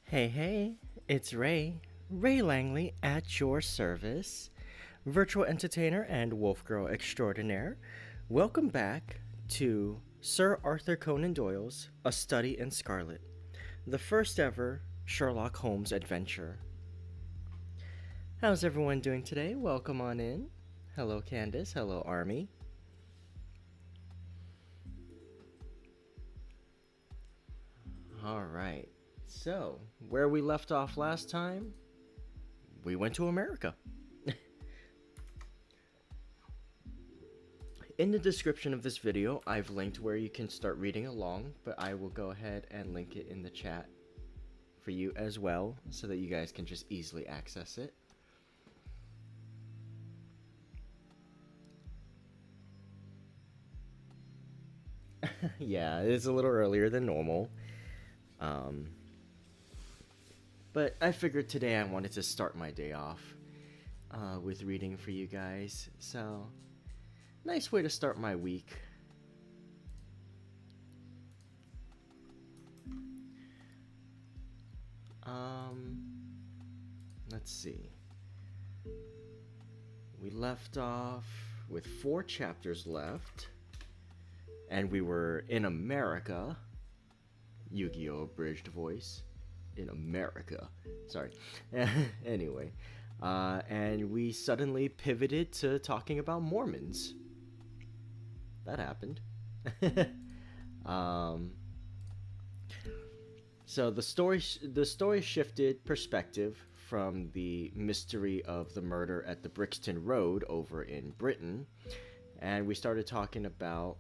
Hey, it's Ray Langley at your service, virtual entertainer and wolf girl extraordinaire. Welcome back to Sir Arthur Conan Doyle's A Study in Scarlet, the first ever Sherlock Holmes adventure. How's everyone doing today? Welcome on in. Hello, Candace. Hello, Army. All right. So, where we left off last time, we went to America. In the description of this video, I've linked where you can start reading along, but I will go ahead and link it in the chat for you as well, so that you guys can just easily access it. Yeah, it's a little earlier than normal. Um, but I figured today I wanted to start my day off with reading for you guys. So, nice way to start my week. Um, let's see. We left off with 4 chapters left, and we were in America. Yu-Gi-Oh! Abridged voice. In America. Sorry. Anyway. And we suddenly pivoted to talking about Mormons. That happened. um, so the story shifted perspective from the mystery of the murder at the Brixton Road over in Britain, and we started talking about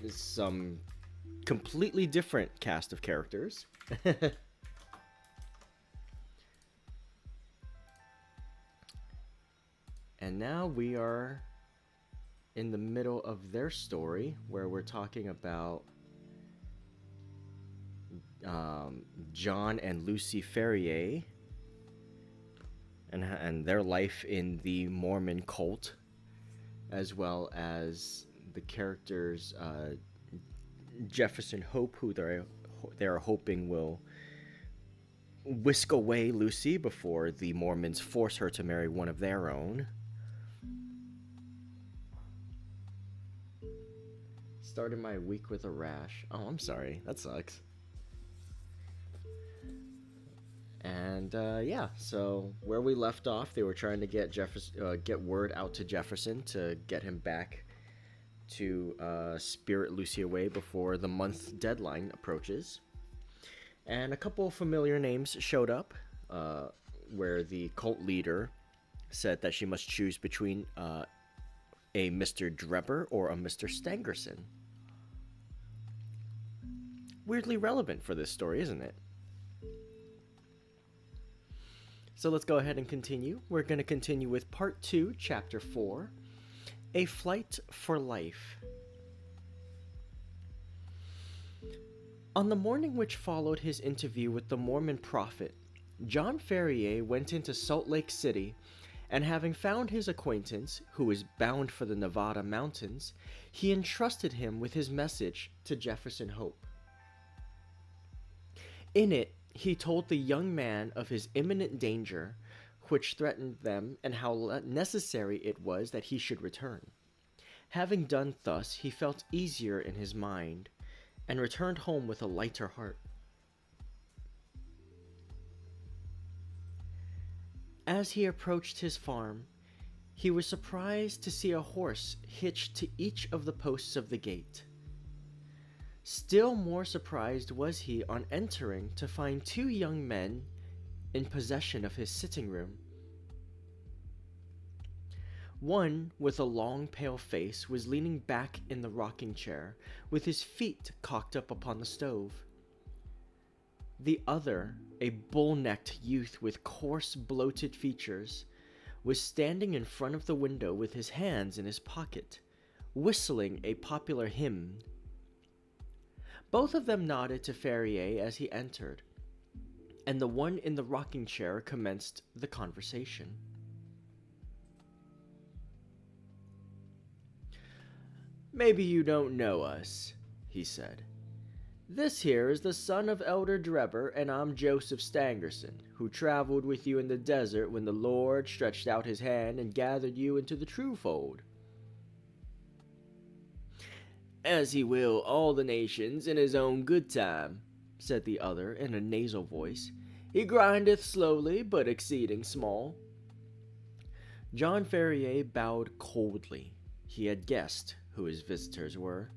some completely different cast of characters. And now we are in the middle of their story, where we're talking about John and Lucy Ferrier and their life in the Mormon cult, as well as the characters Jefferson Hope, who they're hoping will whisk away Lucy before the Mormons force her to marry one of their own. Started my week with a rash. Oh, I'm sorry. That sucks. And yeah, so where we left off, they were trying to get word out to Jefferson to get him back to spirit Lucy away before the month deadline approaches. And a couple of familiar names showed up, where the cult leader said that she must choose between a Mr. Drebber or a Mr. Stangerson. Weirdly relevant for this story, isn't it? So let's go ahead and continue. We're going to continue with Part 2, Chapter 4, A Flight for Life. On the morning which followed his interview with the Mormon prophet, John Ferrier went into Salt Lake City, and having found his acquaintance, who was bound for the Nevada mountains, he entrusted him with his message to Jefferson Hope. In it, he told the young man of his imminent danger, which threatened them, and how necessary it was that he should return. Having done thus, he felt easier in his mind, and returned home with a lighter heart. As he approached his farm, he was surprised to see a horse hitched to each of the posts of the gate. Still more surprised was he on entering to find 2 young men in possession of his sitting room. One, with a long pale face, was leaning back in the rocking chair, with his feet cocked up upon the stove. The other, a bull-necked youth with coarse, bloated features, was standing in front of the window with his hands in his pocket, whistling a popular hymn. Both of them nodded to Ferrier as he entered, and the one in the rocking chair commenced the conversation. "Maybe you don't know us," he said. "This here is the son of Elder Drebber, and I'm Joseph Stangerson, who traveled with you in the desert when the Lord stretched out his hand and gathered you into the true fold." "As he will all the nations in his own good time," said the other in a nasal voice. "He grindeth slowly, but exceeding small." John Ferrier bowed coldly. He had guessed who his visitors were.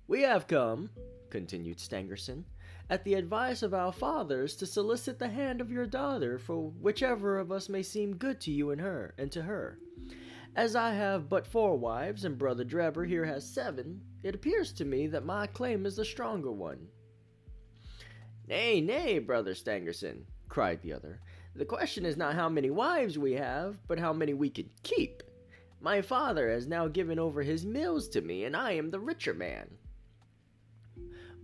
"We have come," continued Stangerson, "at the advice of our fathers, to solicit the hand of your daughter for whichever of us may seem good to you and to her. As I have but 4 wives, and Brother Drebber here has 7, it appears to me that my claim is the stronger one." "Nay, nay, Brother Stangerson," cried the other. "The question is not how many wives we have, but how many we can keep. My father has now given over his mills to me, and I am the richer man."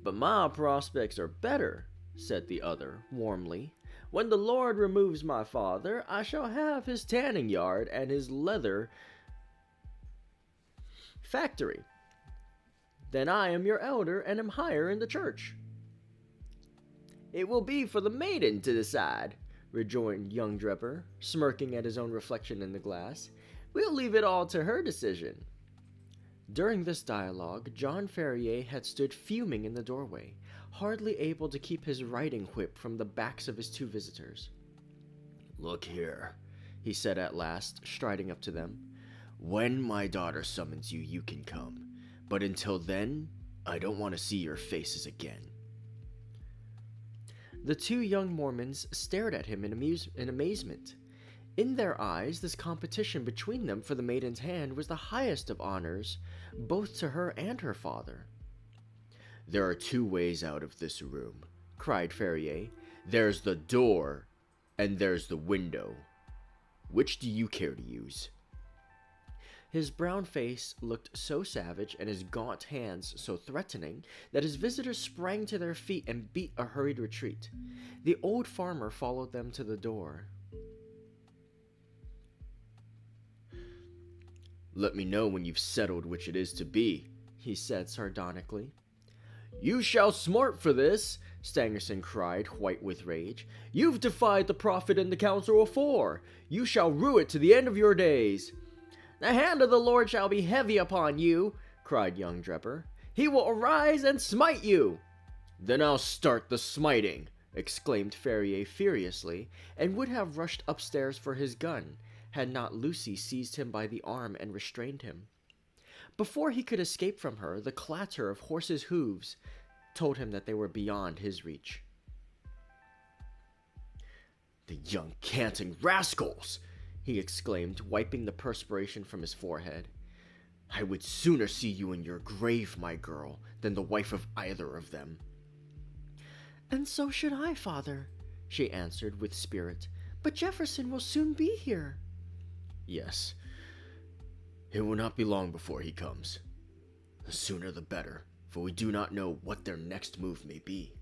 "But my prospects are better," said the other warmly. "When the Lord removes my father, I shall have his tanning yard and his leather factory. Then I am your elder and am higher in the church." "It will be for the maiden to decide," rejoined young Drebber, smirking at his own reflection in the glass. "We'll leave it all to her decision." During this dialogue, John Ferrier had stood fuming in the doorway, hardly able to keep his riding whip from the backs of his 2 visitors. "Look here," he said at last, striding up to them. "When my daughter summons you, you can come. But until then, I don't want to see your faces again." The 2 young Mormons stared at him in amazement. In their eyes, this competition between them for the maiden's hand was the highest of honors, both to her and her father. "There are 2 ways out of this room," cried Ferrier. "There's the door, and there's the window. Which do you care to use?" His brown face looked so savage and his gaunt hands so threatening that his visitors sprang to their feet and beat a hurried retreat. The old farmer followed them to the door. "Let me know when you've settled which it is to be," he said sardonically. "You shall smart for this," Stangerson cried, white with rage. "You've defied the prophet and the council afore. You shall rue it to the end of your days." "The hand of the Lord shall be heavy upon you," cried young Drebber. "He will arise and smite you." "Then I'll start the smiting," exclaimed Ferrier furiously, and would have rushed upstairs for his gun, had not Lucy seized him by the arm and restrained him. Before he could escape from her, the clatter of horses' hooves told him that they were beyond his reach. "The young canting rascals!" he exclaimed, wiping the perspiration from his forehead. "I would sooner see you in your grave, my girl, than the wife of either of them." "And so should I, father," she answered with spirit. "But Jefferson will soon be here." "Yes. It will not be long before he comes. The sooner the better, for we do not know what their next move may be."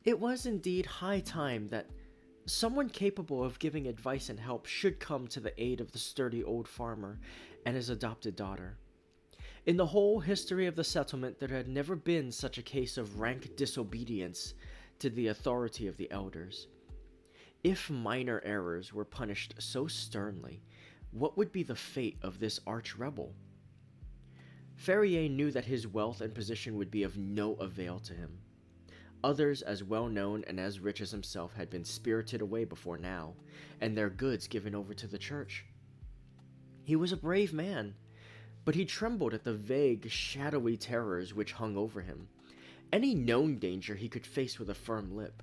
It was indeed high time that someone capable of giving advice and help should come to the aid of the sturdy old farmer and his adopted daughter. In the whole history of the settlement, there had never been such a case of rank disobedience to the authority of the elders. If minor errors were punished so sternly, what would be the fate of this arch-rebel? Ferrier knew that his wealth and position would be of no avail to him. Others as well known and as rich as himself had been spirited away before now, and their goods given over to the church. He was a brave man, but he trembled at the vague, shadowy terrors which hung over him. Any known danger he could face with a firm lip,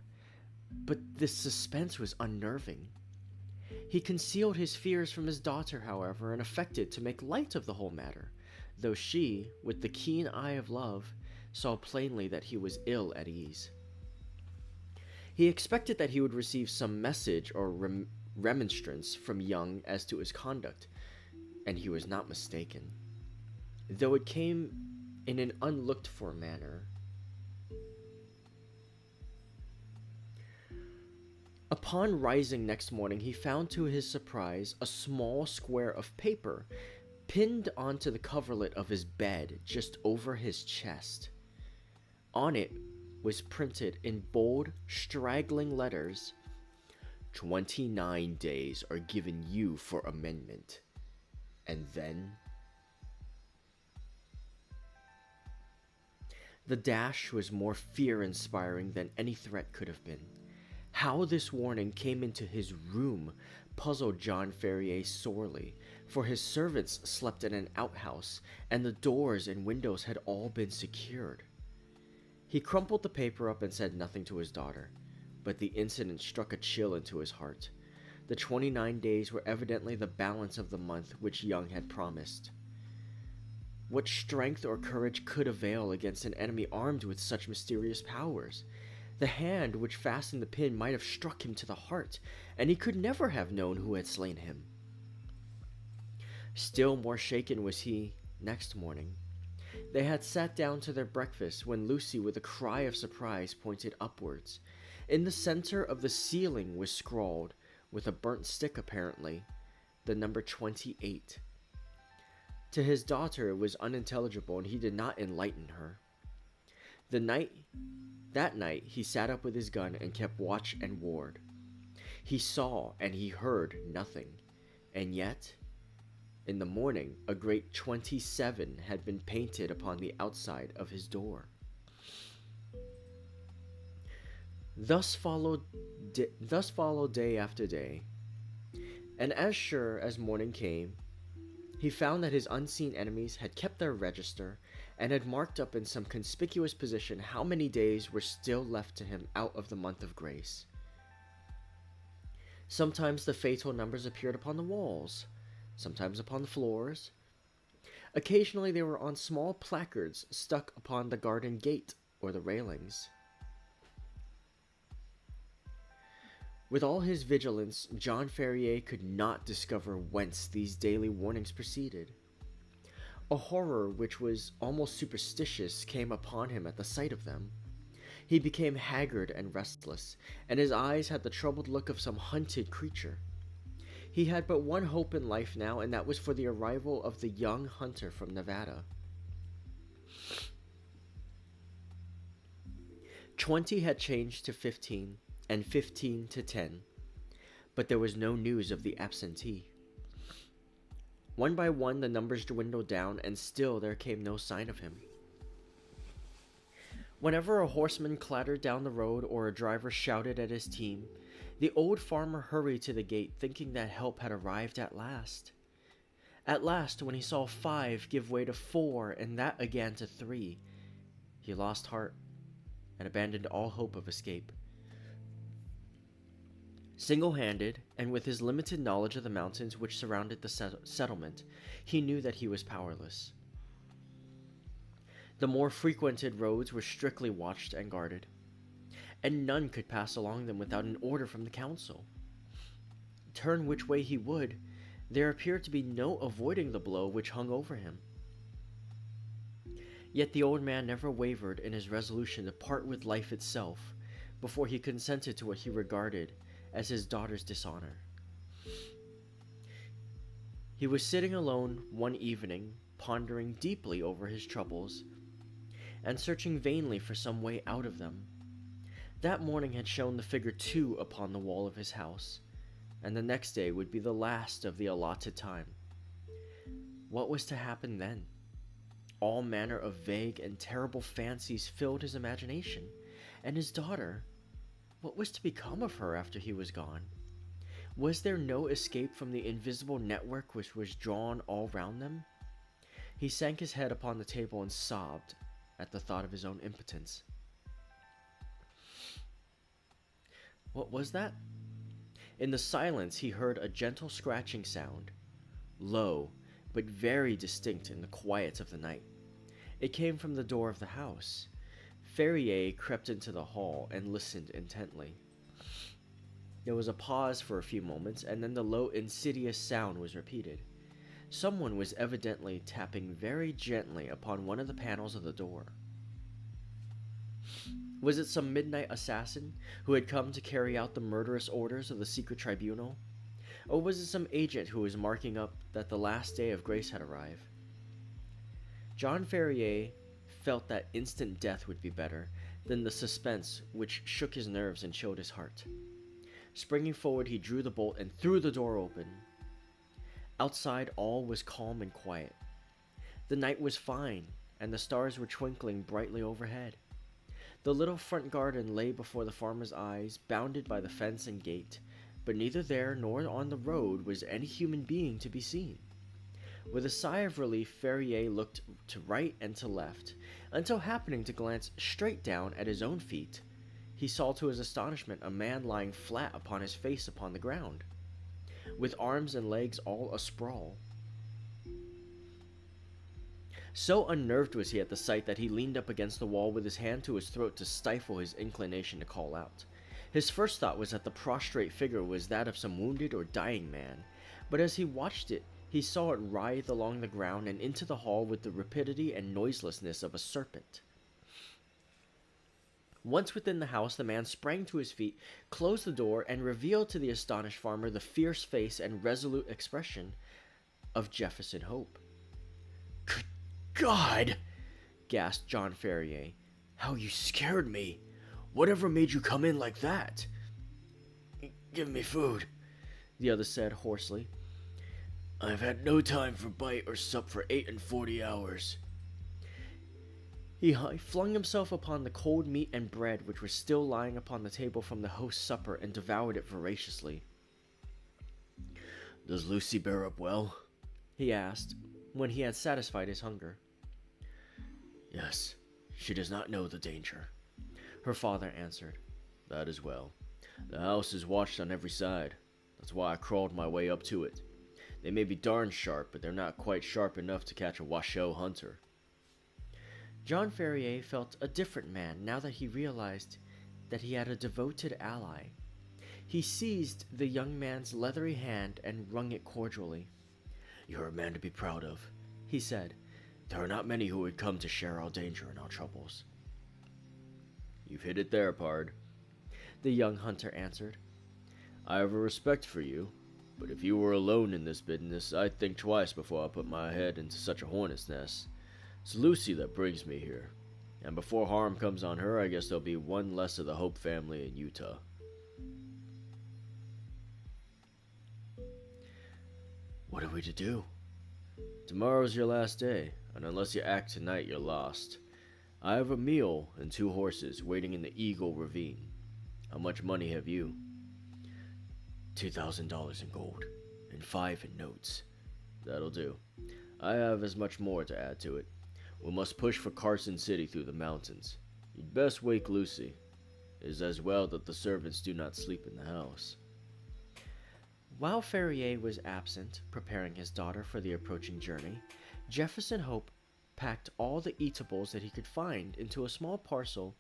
but this suspense was unnerving. He concealed his fears from his daughter, however, and affected to make light of the whole matter, though she, with the keen eye of love, saw plainly that he was ill at ease. He expected that he would receive some message or remonstrance from Young as to his conduct, and he was not mistaken, though it came in an unlooked-for manner. Upon rising next morning, he found to his surprise a small square of paper pinned onto the coverlet of his bed just over his chest. On it was printed in bold, straggling letters, 29 days are given you for amendment. And then... The dash was more fear-inspiring than any threat could have been. How this warning came into his room puzzled John Ferrier sorely, for his servants slept in an outhouse, and the doors and windows had all been secured. He crumpled the paper up and said nothing to his daughter, but the incident struck a chill into his heart. The 29 days were evidently the balance of the month which Young had promised. What strength or courage could avail against an enemy armed with such mysterious powers? The hand which fastened the pin might have struck him to the heart, and he could never have known who had slain him. Still more shaken was he next morning. They had sat down to their breakfast when Lucy, with a cry of surprise, pointed upwards. In the center of the ceiling was scrawled, with a burnt stick apparently, the number 28. To his daughter it was unintelligible, and he did not enlighten her. That night he sat up with his gun and kept watch and ward. He saw and he heard nothing, and yet, in the morning, a great 27 had been painted upon the outside of his door. Thus followed day after day, and as sure as morning came, he found that his unseen enemies had kept their register and had marked up in some conspicuous position how many days were still left to him out of the month of grace. Sometimes the fatal numbers appeared upon the walls, sometimes upon the floors. Occasionally they were on small placards stuck upon the garden gate or the railings. With all his vigilance, John Ferrier could not discover whence these daily warnings proceeded. A horror which was almost superstitious came upon him at the sight of them. He became haggard and restless, and his eyes had the troubled look of some hunted creature. He had but one hope in life now, and that was for the arrival of the young hunter from Nevada. 20 had changed to 15, and 15 to 10, but there was no news of the absentee. One by one the numbers dwindled down, and still there came no sign of him. Whenever a horseman clattered down the road or a driver shouted at his team, the old farmer hurried to the gate, thinking that help had arrived at last. At last, when he saw 5 give way to 4, and that again to 3, he lost heart and abandoned all hope of escape. Single-handed, and with his limited knowledge of the mountains which surrounded the settlement, he knew that he was powerless. The more frequented roads were strictly watched and guarded, and none could pass along them without an order from the council. Turn which way he would, there appeared to be no avoiding the blow which hung over him. Yet the old man never wavered in his resolution to part with life itself before he consented to what he regarded as his daughter's dishonor. He was sitting alone one evening, pondering deeply over his troubles, and searching vainly for some way out of them. That morning had shown the figure 2 upon the wall of his house, and the next day would be the last of the allotted time. What was to happen then? All manner of vague and terrible fancies filled his imagination, and his daughter, what was to become of her after he was gone? Was there no escape from the invisible network which was drawn all round them? He sank his head upon the table and sobbed at the thought of his own impotence. What was that? In the silence he heard a gentle scratching sound, low but very distinct in the quiet of the night. It came from the door of the house. Ferrier crept into the hall and listened intently. There was a pause for a few moments, and then the low, insidious sound was repeated. Someone was evidently tapping very gently upon one of the panels of the door. Was it some midnight assassin who had come to carry out the murderous orders of the secret tribunal? Or was it some agent who was marking up that the last day of grace had arrived? John Ferrier felt that instant death would be better than the suspense which shook his nerves and chilled his heart. Springing forward, he drew the bolt and threw the door open. Outside, all was calm and quiet. The night was fine, and the stars were twinkling brightly overhead. The little front garden lay before the farmer's eyes, bounded by the fence and gate, but neither there nor on the road was any human being to be seen. With a sigh of relief, Ferrier looked to right and to left, until happening to glance straight down at his own feet, he saw to his astonishment a man lying flat upon his face upon the ground, with arms and legs all asprawl. So unnerved was he at the sight that he leaned up against the wall with his hand to his throat to stifle his inclination to call out. His first thought was that the prostrate figure was that of some wounded or dying man, but as he watched it, he saw it writhe along the ground and into the hall with the rapidity and noiselessness of a serpent. Once within the house, the man sprang to his feet, closed the door, and revealed to the astonished farmer the fierce face and resolute expression of Jefferson Hope. "Good God!" gasped John Ferrier. "How you scared me! Whatever made you come in like that?" "Give me food," the other said hoarsely. "I've had no time for bite or sup for 48 hours. He flung himself upon the cold meat and bread which was still lying upon the table from the host's supper and devoured it voraciously. "Does Lucy bear up well?" he asked, when he had satisfied his hunger. "Yes, she does not know the danger," her father answered. "That is well. The house is watched on every side. That's why I crawled my way up to it. They may be darn sharp, but they're not quite sharp enough to catch a Washoe hunter." John Ferrier felt a different man now that he realized that he had a devoted ally. He seized the young man's leathery hand and wrung it cordially. "You're a man to be proud of," he said. "There are not many who would come to share our danger and our troubles." "You've hit it there, pard," the young hunter answered. "I have a respect for you, but if you were alone in this business, I'd think twice before I put my head into such a hornet's nest. It's Lucy that brings me here, and before harm comes on her, I guess there'll be one less of the Hope family in Utah." "What are we to do?" "Tomorrow's your last day, and unless you act tonight, you're lost. I have a mule and 2 horses waiting in the Eagle Ravine. How much money have you?" $2,000 in gold, and 5 in notes." "That'll do. I have as much more to add to it. We must push for Carson City through the mountains. You'd best wake Lucy. It is as well that the servants do not sleep in the house." While Ferrier was absent, preparing his daughter for the approaching journey, Jefferson Hope packed all the eatables that he could find into a small parcel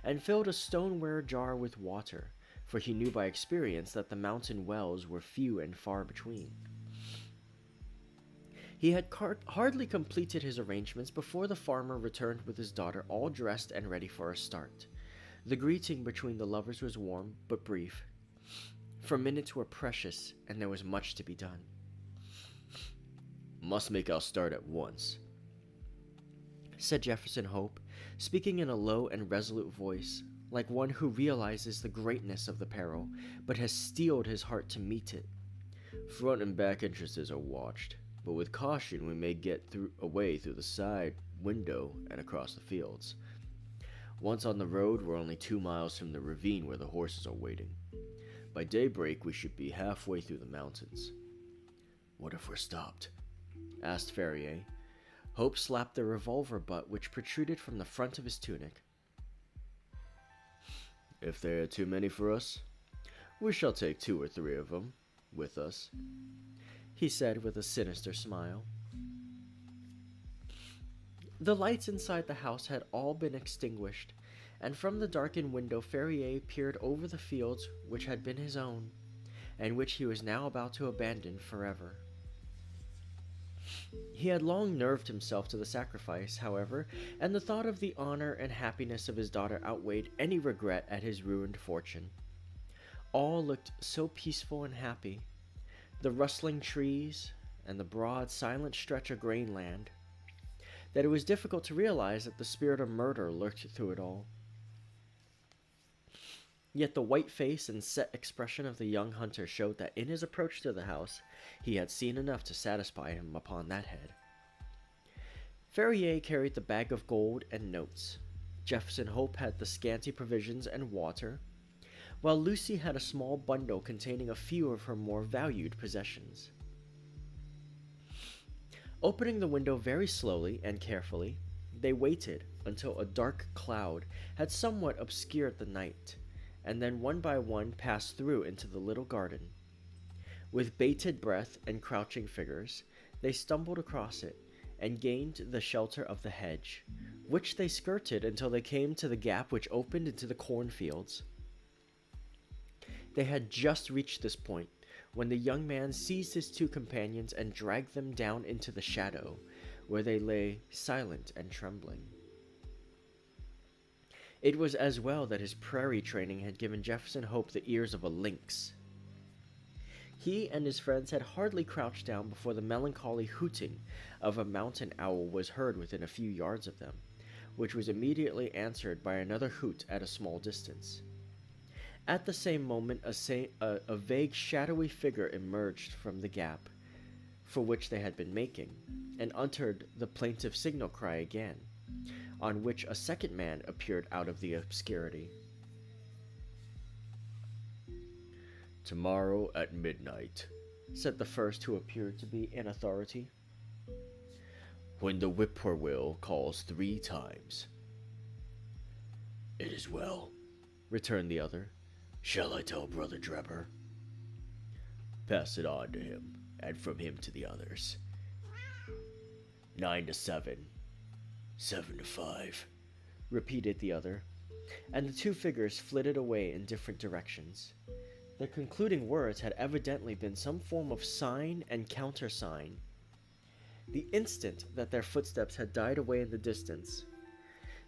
and filled a stoneware jar with water, for he knew by experience that the mountain wells were few and far between. He had hardly completed his arrangements before the farmer returned with his daughter all dressed and ready for a start. The greeting between the lovers was warm but brief, for minutes were precious and there was much to be done. "Must make our start at once," said Jefferson Hope, speaking in a low and resolute voice, like one who realizes the greatness of the peril, but has steeled his heart to meet it. "Front and back entrances are watched, but with caution we may get away through the side window and across the fields. Once on the road, we're only 2 miles from the ravine where the horses are waiting. By daybreak, we should be halfway through the mountains." "What if we're stopped?" asked Ferrier. Hope slapped the revolver butt which protruded from the front of his tunic. "If there are too many for us, we shall take 2 or 3 of them with us," he said with a sinister smile. The lights inside the house had all been extinguished, and from the darkened window Ferrier peered over the fields which had been his own, and which he was now about to abandon forever. He had long nerved himself to the sacrifice, however, and the thought of the honor and happiness of his daughter outweighed any regret at his ruined fortune. All looked so peaceful and happy. the rustling trees, and the broad, silent stretch of grain land, that it was difficult to realize that the spirit of murder lurked through it all. Yet the white face and set expression of the young hunter showed that in his approach to the house he had seen enough to satisfy him upon that head. Ferrier carried the bag of gold and notes. Jefferson Hope had the scanty provisions and water, while Lucy had a small bundle containing a few of her more valued possessions. Opening the window very slowly and carefully, they waited until a dark cloud had somewhat obscured the night, and then one by one passed through into the little garden. With bated breath and crouching figures, they stumbled across it, and gained the shelter of the hedge, which they skirted until they came to the gap which opened into the cornfields. They had just reached this point when the young man seized his two companions and dragged them down into the shadow, where they lay silent and trembling. It was as well that his prairie training had given Jefferson Hope the ears of a lynx. He and his friends had hardly crouched down before the melancholy hooting of a mountain owl was heard within a few yards of them, which was immediately answered by another hoot at a small distance. At the same moment, a vague shadowy figure emerged from the gap for which they had been making, and uttered the plaintive signal cry again, on which a second man appeared out of the obscurity. "Tomorrow at midnight," said the first, who appeared to be in authority, "when the whippoorwill calls 3 times. "It is well," returned the other. "Shall I tell Brother Drebber?" "Pass it on to him, and from him to the others. 9 to 7. 7 to 5, repeated the other, and the two figures flitted away in different directions. Their concluding words had evidently been some form of sign and countersign. The instant that their footsteps had died away in the distance,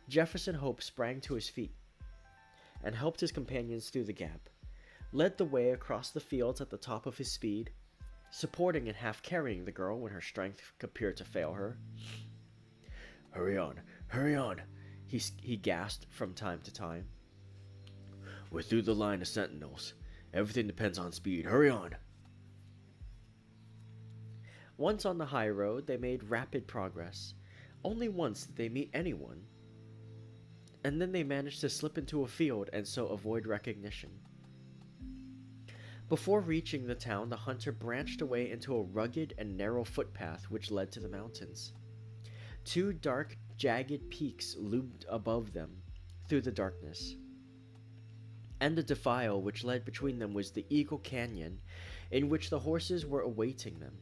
Jefferson Hope sprang to his feet and helped his companions through the gap, led the way across the fields at the top of his speed, supporting and half carrying the girl when her strength appeared to fail her. Hurry on, he gasped from time to time. "We're through the line of sentinels. Everything depends on speed. Hurry on." Once on the high road, they made rapid progress. Only once did they meet anyone, and then they managed to slip into a field and so avoid recognition. Before reaching the town, the hunter branched away into a rugged and narrow footpath which led to the mountains. 2 dark, jagged peaks loomed above them through the darkness, and the defile which led between them was the Eagle Canyon, in which the horses were awaiting them.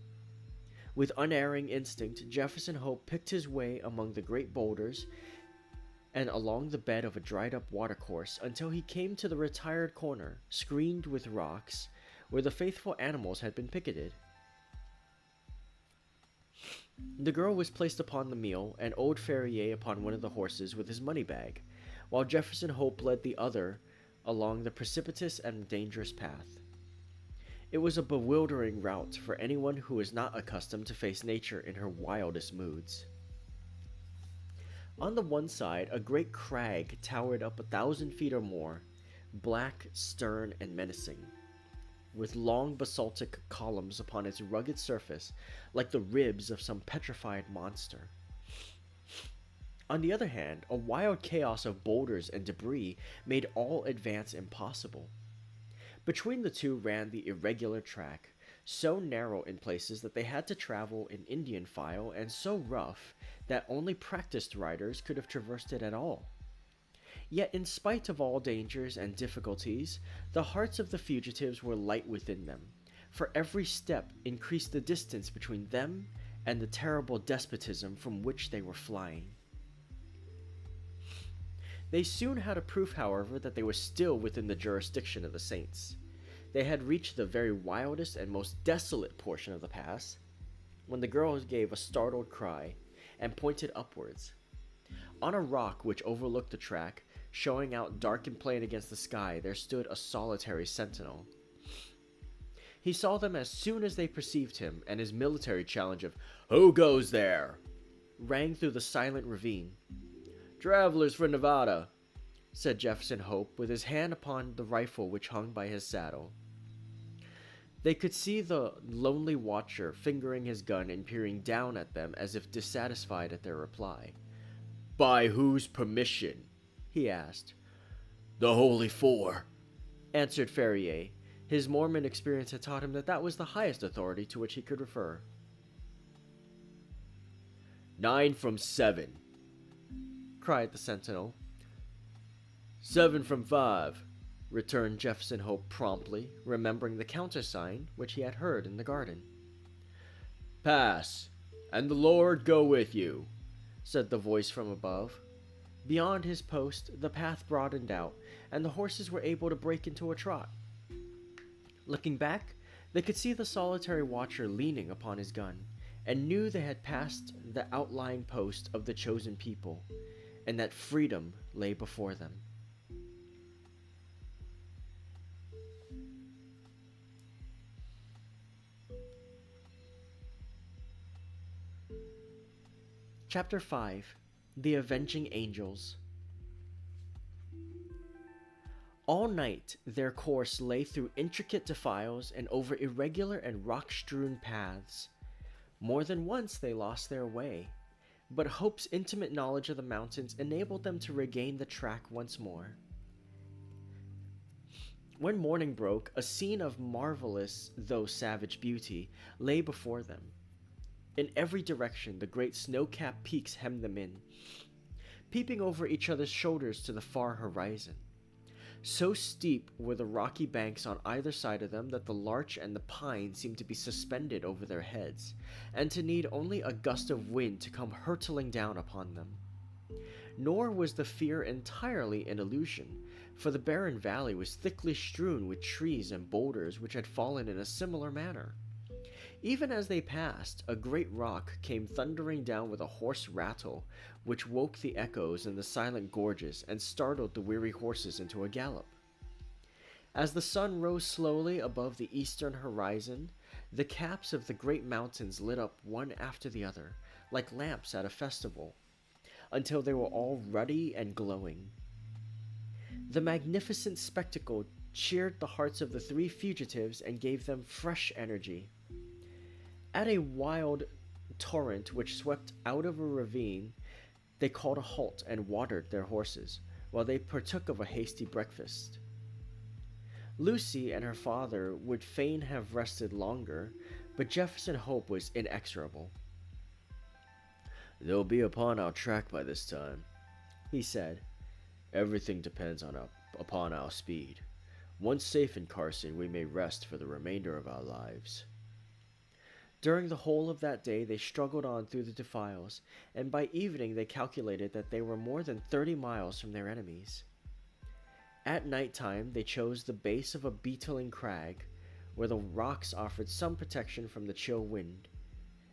With unerring instinct, Jefferson Hope picked his way among the great boulders and along the bed of a dried-up watercourse until he came to the retired corner, screened with rocks, where the faithful animals had been picketed. The girl was placed upon the mule, and old Ferrier upon one of the horses with his money bag, while Jefferson Hope led the other along the precipitous and dangerous path. It was a bewildering route for anyone who was not accustomed to face nature in her wildest moods. On the one side, a great crag towered up 1,000 feet or more, black, stern, and menacing, with long basaltic columns upon its rugged surface like the ribs of some petrified monster. On the other hand, a wild chaos of boulders and debris made all advance impossible. Between the two ran the irregular track, so narrow in places that they had to travel in Indian file, and so rough that only practiced riders could have traversed it at all. Yet in spite of all dangers and difficulties, the hearts of the fugitives were light within them, for every step increased the distance between them and the terrible despotism from which they were flying. They soon had a proof, however, that they were still within the jurisdiction of the saints. They had reached the very wildest and most desolate portion of the pass, when the girl gave a startled cry, and pointed upwards. On a rock which overlooked the track, showing out dark and plain against the sky, there stood a solitary sentinel. He saw them as soon as they perceived him, and his military challenge of, "Who goes there?" rang through the silent ravine. "Travelers for Nevada," said Jefferson Hope, with his hand upon the rifle which hung by his saddle. They could see the lonely watcher fingering his gun and peering down at them as if dissatisfied at their reply. "By whose permission?" he asked. "The Holy Four," answered Ferrier. His Mormon experience had taught him that that was the highest authority to which he could refer. 9 from 7, cried the sentinel. 7 from 5, returned Jefferson Hope promptly, remembering the countersign which he had heard in the garden. "Pass, and the Lord go with you," said the voice from above. Beyond his post, the path broadened out, and the horses were able to break into a trot. Looking back, they could see the solitary watcher leaning upon his gun, and knew they had passed the outlying post of the chosen people, and that freedom lay before them. Chapter 5. The Avenging Angels. All night their course lay through intricate defiles and over irregular and rock-strewn paths. More than once they lost their way, but Hope's intimate knowledge of the mountains enabled them to regain the track once more. When morning broke, a scene of marvelous, though savage beauty, lay before them. In every direction, the great snow-capped peaks hemmed them in, peeping over each other's shoulders to the far horizon. So steep were the rocky banks on either side of them that the larch and the pine seemed to be suspended over their heads, and to need only a gust of wind to come hurtling down upon them. Nor was the fear entirely an illusion, for the barren valley was thickly strewn with trees and boulders which had fallen in a similar manner. Even as they passed, a great rock came thundering down with a hoarse rattle, which woke the echoes in the silent gorges and startled the weary horses into a gallop. As the sun rose slowly above the eastern horizon, the caps of the great mountains lit up one after the other, like lamps at a festival, until they were all ruddy and glowing. The magnificent spectacle cheered the hearts of the three fugitives and gave them fresh energy. At a wild torrent which swept out of a ravine, they called a halt and watered their horses, while they partook of a hasty breakfast. Lucy and her father would fain have rested longer, but Jefferson Hope was inexorable. "They'll be upon our track by this time," he said. "Everything depends upon our speed. Once safe in Carson, we may rest for the remainder of our lives." During the whole of that day they struggled on through the defiles, and by evening they calculated that they were more than 30 miles from their enemies. At night time they chose the base of a beetling crag, where the rocks offered some protection from the chill wind,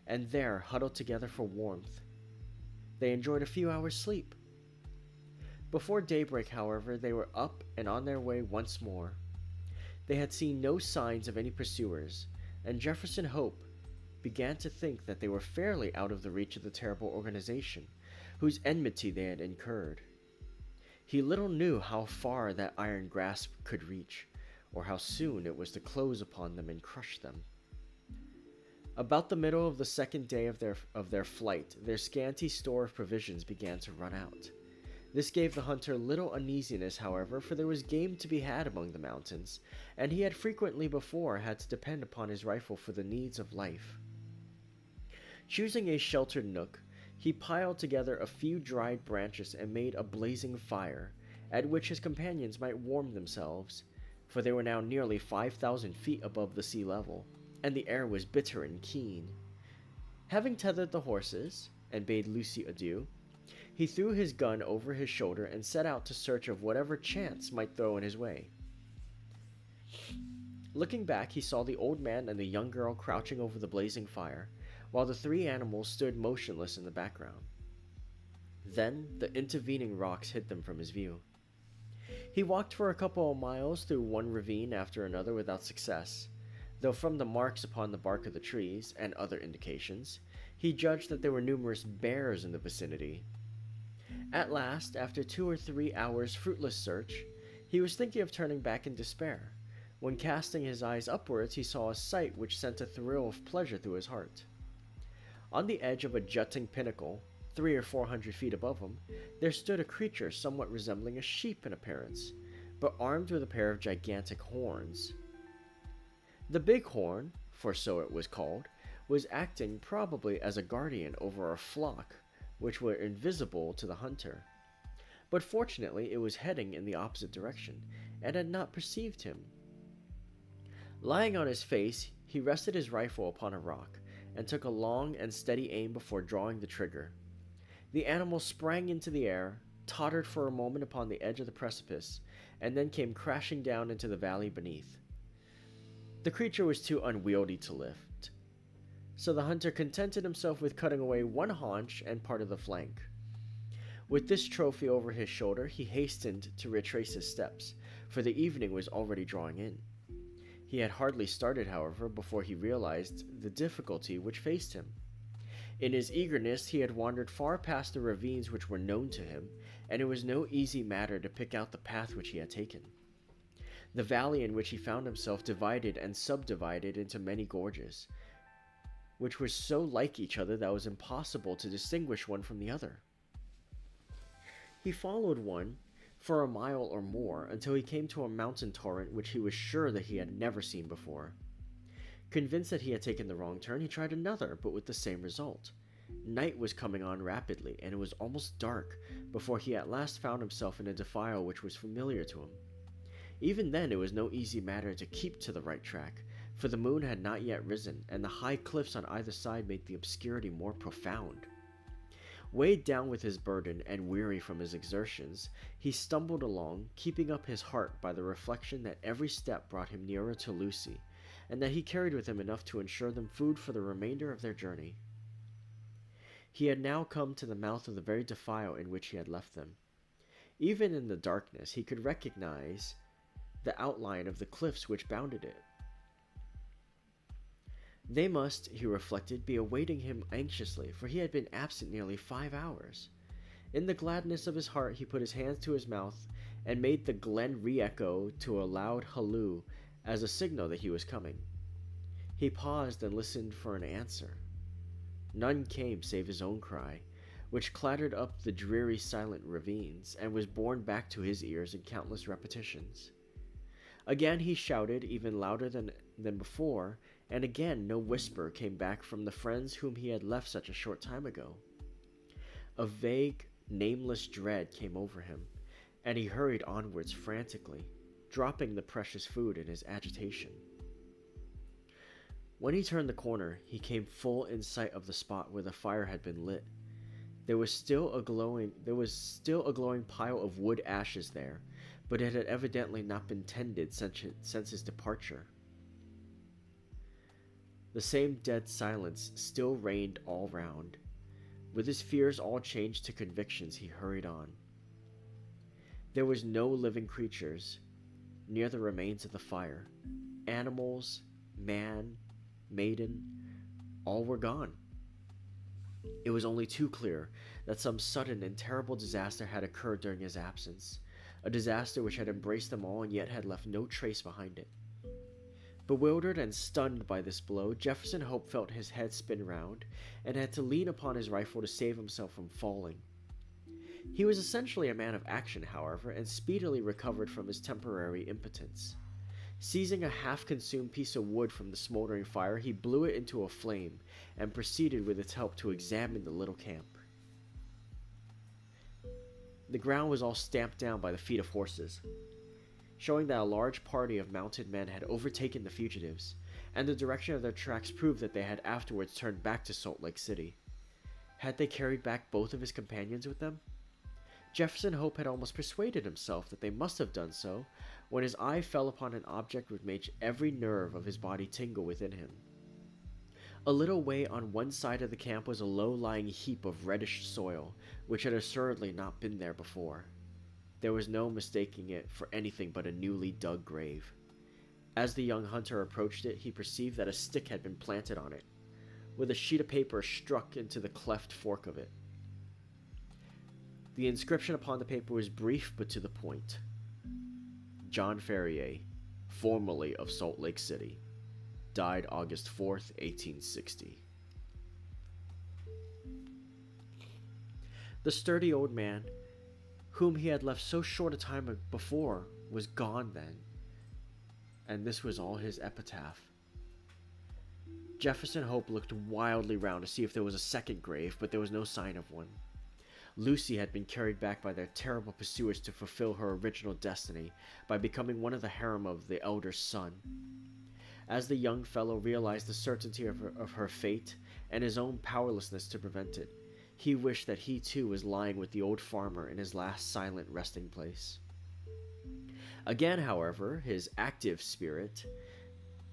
and there huddled together for warmth. They enjoyed a few hours' sleep. Before daybreak, however, they were up and on their way once more. They had seen no signs of any pursuers, and Jefferson Hope began to think that they were fairly out of the reach of the terrible organization, whose enmity they had incurred. He little knew how far that iron grasp could reach, or how soon it was to close upon them and crush them. About the middle of the second day of their flight, their scanty store of provisions began to run out. This gave the hunter little uneasiness, however, for there was game to be had among the mountains, and he had frequently before had to depend upon his rifle for the needs of life. Choosing a sheltered nook, he piled together a few dried branches and made a blazing fire, at which his companions might warm themselves, for they were now nearly 5,000 feet above the sea level, and the air was bitter and keen. Having tethered the horses, and bade Lucy adieu, he threw his gun over his shoulder and set out to search of whatever chance might throw in his way. Looking back, he saw the old man and the young girl crouching over the blazing fire, while the three animals stood motionless in the background. Then the intervening rocks hid them from his view. He walked for a couple of miles through one ravine after another without success. though from the marks upon the bark of the trees and other indications, he judged that there were numerous bears in the vicinity. At last, after 2 or 3 hours' fruitless search, he was thinking of turning back in despair, when casting his eyes upwards he saw a sight which sent a thrill of pleasure through his heart. On the edge of a jutting pinnacle, 300 or 400 feet above him, there stood a creature somewhat resembling a sheep in appearance, but armed with a pair of gigantic horns. The bighorn, for so it was called, was acting probably as a guardian over a flock which were invisible to the hunter. But fortunately it was heading in the opposite direction, and had not perceived him. Lying on his face, he rested his rifle upon a rock, and took a long and steady aim before drawing the trigger. The animal sprang into the air, tottered for a moment upon the edge of the precipice, and then came crashing down into the valley beneath. The creature was too unwieldy to lift, so the hunter contented himself with cutting away one haunch and part of the flank. With this trophy over his shoulder, he hastened to retrace his steps, for the evening was already drawing in. He had hardly started, however, before he realized the difficulty which faced him. In his eagerness, he had wandered far past the ravines which were known to him, and it was no easy matter to pick out the path which he had taken. The valley in which he found himself divided and subdivided into many gorges, which were so like each other that it was impossible to distinguish one from the other. He followed one for a mile or more until he came to a mountain torrent which he was sure that he had never seen before. Convinced that he had taken the wrong turn, he tried another, but with the same result. Night was coming on rapidly, and it was almost dark before he at last found himself in a defile which was familiar to him. Even then it was no easy matter to keep to the right track, for the moon had not yet risen, and the high cliffs on either side made the obscurity more profound. Weighed down with his burden and weary from his exertions, he stumbled along, keeping up his heart by the reflection that every step brought him nearer to Lucy, and that he carried with him enough to ensure them food for the remainder of their journey. He had now come to the mouth of the very defile in which he had left them. Even in the darkness he could recognize the outline of the cliffs which bounded it. They must, he reflected, be awaiting him anxiously, for he had been absent nearly 5 hours. In the gladness of his heart he put his hands to his mouth, and made the glen re-echo to a loud halloo as a signal that he was coming. He paused and listened for an answer. None came save his own cry, which clattered up the dreary silent ravines, and was borne back to his ears in countless repetitions. Again he shouted, even louder than before, and again no whisper came back from the friends whom he had left such a short time ago. A vague, nameless dread came over him, and he hurried onwards frantically, dropping the precious food in his agitation. When he turned the corner, he came full in sight of the spot where the fire had been lit. There was still a glowing pile of wood ashes there, but it had evidently not been tended since his departure. The same dead silence still reigned all round. With his fears all changed to convictions, he hurried on. There was no living creatures near the remains of the fire. Animals, man, maiden, all were gone. It was only too clear that some sudden and terrible disaster had occurred during his absence, a disaster which had embraced them all and yet had left no trace behind it. Bewildered and stunned by this blow, Jefferson Hope felt his head spin round, and had to lean upon his rifle to save himself from falling. He was essentially a man of action, however, and speedily recovered from his temporary impotence. Seizing a half-consumed piece of wood from the smoldering fire, he blew it into a flame, and proceeded with its help to examine the little camp. The ground was all stamped down by the feet of horses, showing that a large party of mounted men had overtaken the fugitives, and the direction of their tracks proved that they had afterwards turned back to Salt Lake City. Had they carried back both of his companions with them? Jefferson Hope had almost persuaded himself that they must have done so, when his eye fell upon an object which made every nerve of his body tingle within him. A little way on one side of the camp was a low-lying heap of reddish soil, which had assuredly not been there before. There was no mistaking it for anything but a newly dug grave. As the young hunter approached it, he perceived that a stick had been planted on it, with a sheet of paper struck into the cleft fork of it. The inscription upon the paper was brief but to the point. John Ferrier, formerly of Salt Lake City, died August 4th, 1860. The sturdy old man, whom he had left so short a time before, was gone then, and this was all his epitaph. Jefferson Hope looked wildly round to see if there was a second grave, but there was no sign of one. Lucy had been carried back by their terrible pursuers to fulfill her original destiny by becoming one of the harem of the elder son. As the young fellow realized the certainty of her fate and his own powerlessness to prevent it, he wished that he too was lying with the old farmer in his last silent resting place. Again, however, his active spirit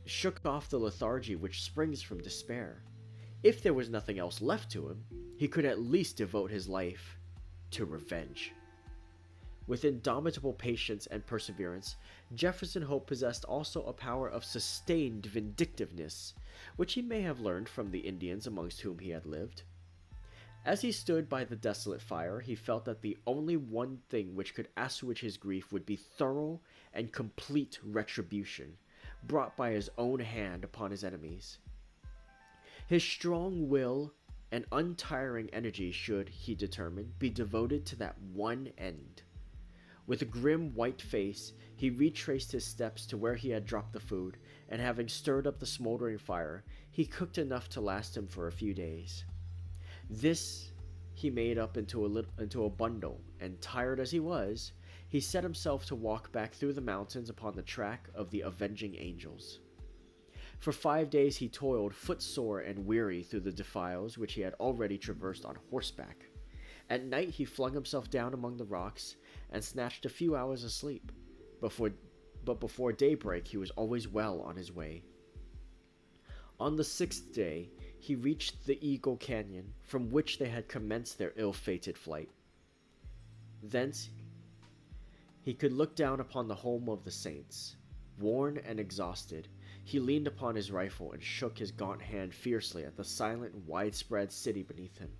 shook off the lethargy which springs from despair. If there was nothing else left to him, he could at least devote his life to revenge. With indomitable patience and perseverance, Jefferson Hope possessed also a power of sustained vindictiveness, which he may have learned from the Indians amongst whom he had lived. As he stood by the desolate fire, he felt that the only one thing which could assuage his grief would be thorough and complete retribution, brought by his own hand upon his enemies. His strong will and untiring energy should, he determined, be devoted to that one end. With a grim white face, he retraced his steps to where he had dropped the food, and having stirred up the smoldering fire, he cooked enough to last him for a few days. This he made up into a bundle, and tired as he was, he set himself to walk back through the mountains upon the track of the avenging angels. For 5 days he toiled, footsore and weary, through the defiles which he had already traversed on horseback. At night he flung himself down among the rocks and snatched a few hours of sleep. But before daybreak he was always well on his way. On the 6th day he reached the Eagle Canyon, from which they had commenced their ill-fated flight. Thence he could look down upon the home of the saints. Worn and exhausted, he leaned upon his rifle and shook his gaunt hand fiercely at the silent, widespread city beneath him.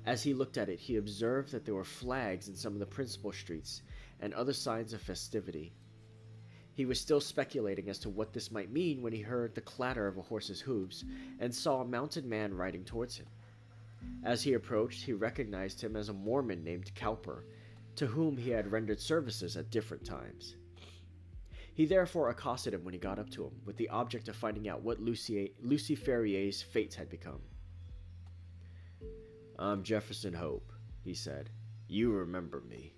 As he looked at it, he observed that there were flags in some of the principal streets and other signs of festivity. He was still speculating as to what this might mean when he heard the clatter of a horse's hooves and saw a mounted man riding towards him. As he approached, he recognized him as a Mormon named Cowper, to whom he had rendered services at different times. He therefore accosted him when he got up to him, with the object of finding out what Lucy Ferrier's fate had become. "I'm Jefferson Hope," he said. "You remember me."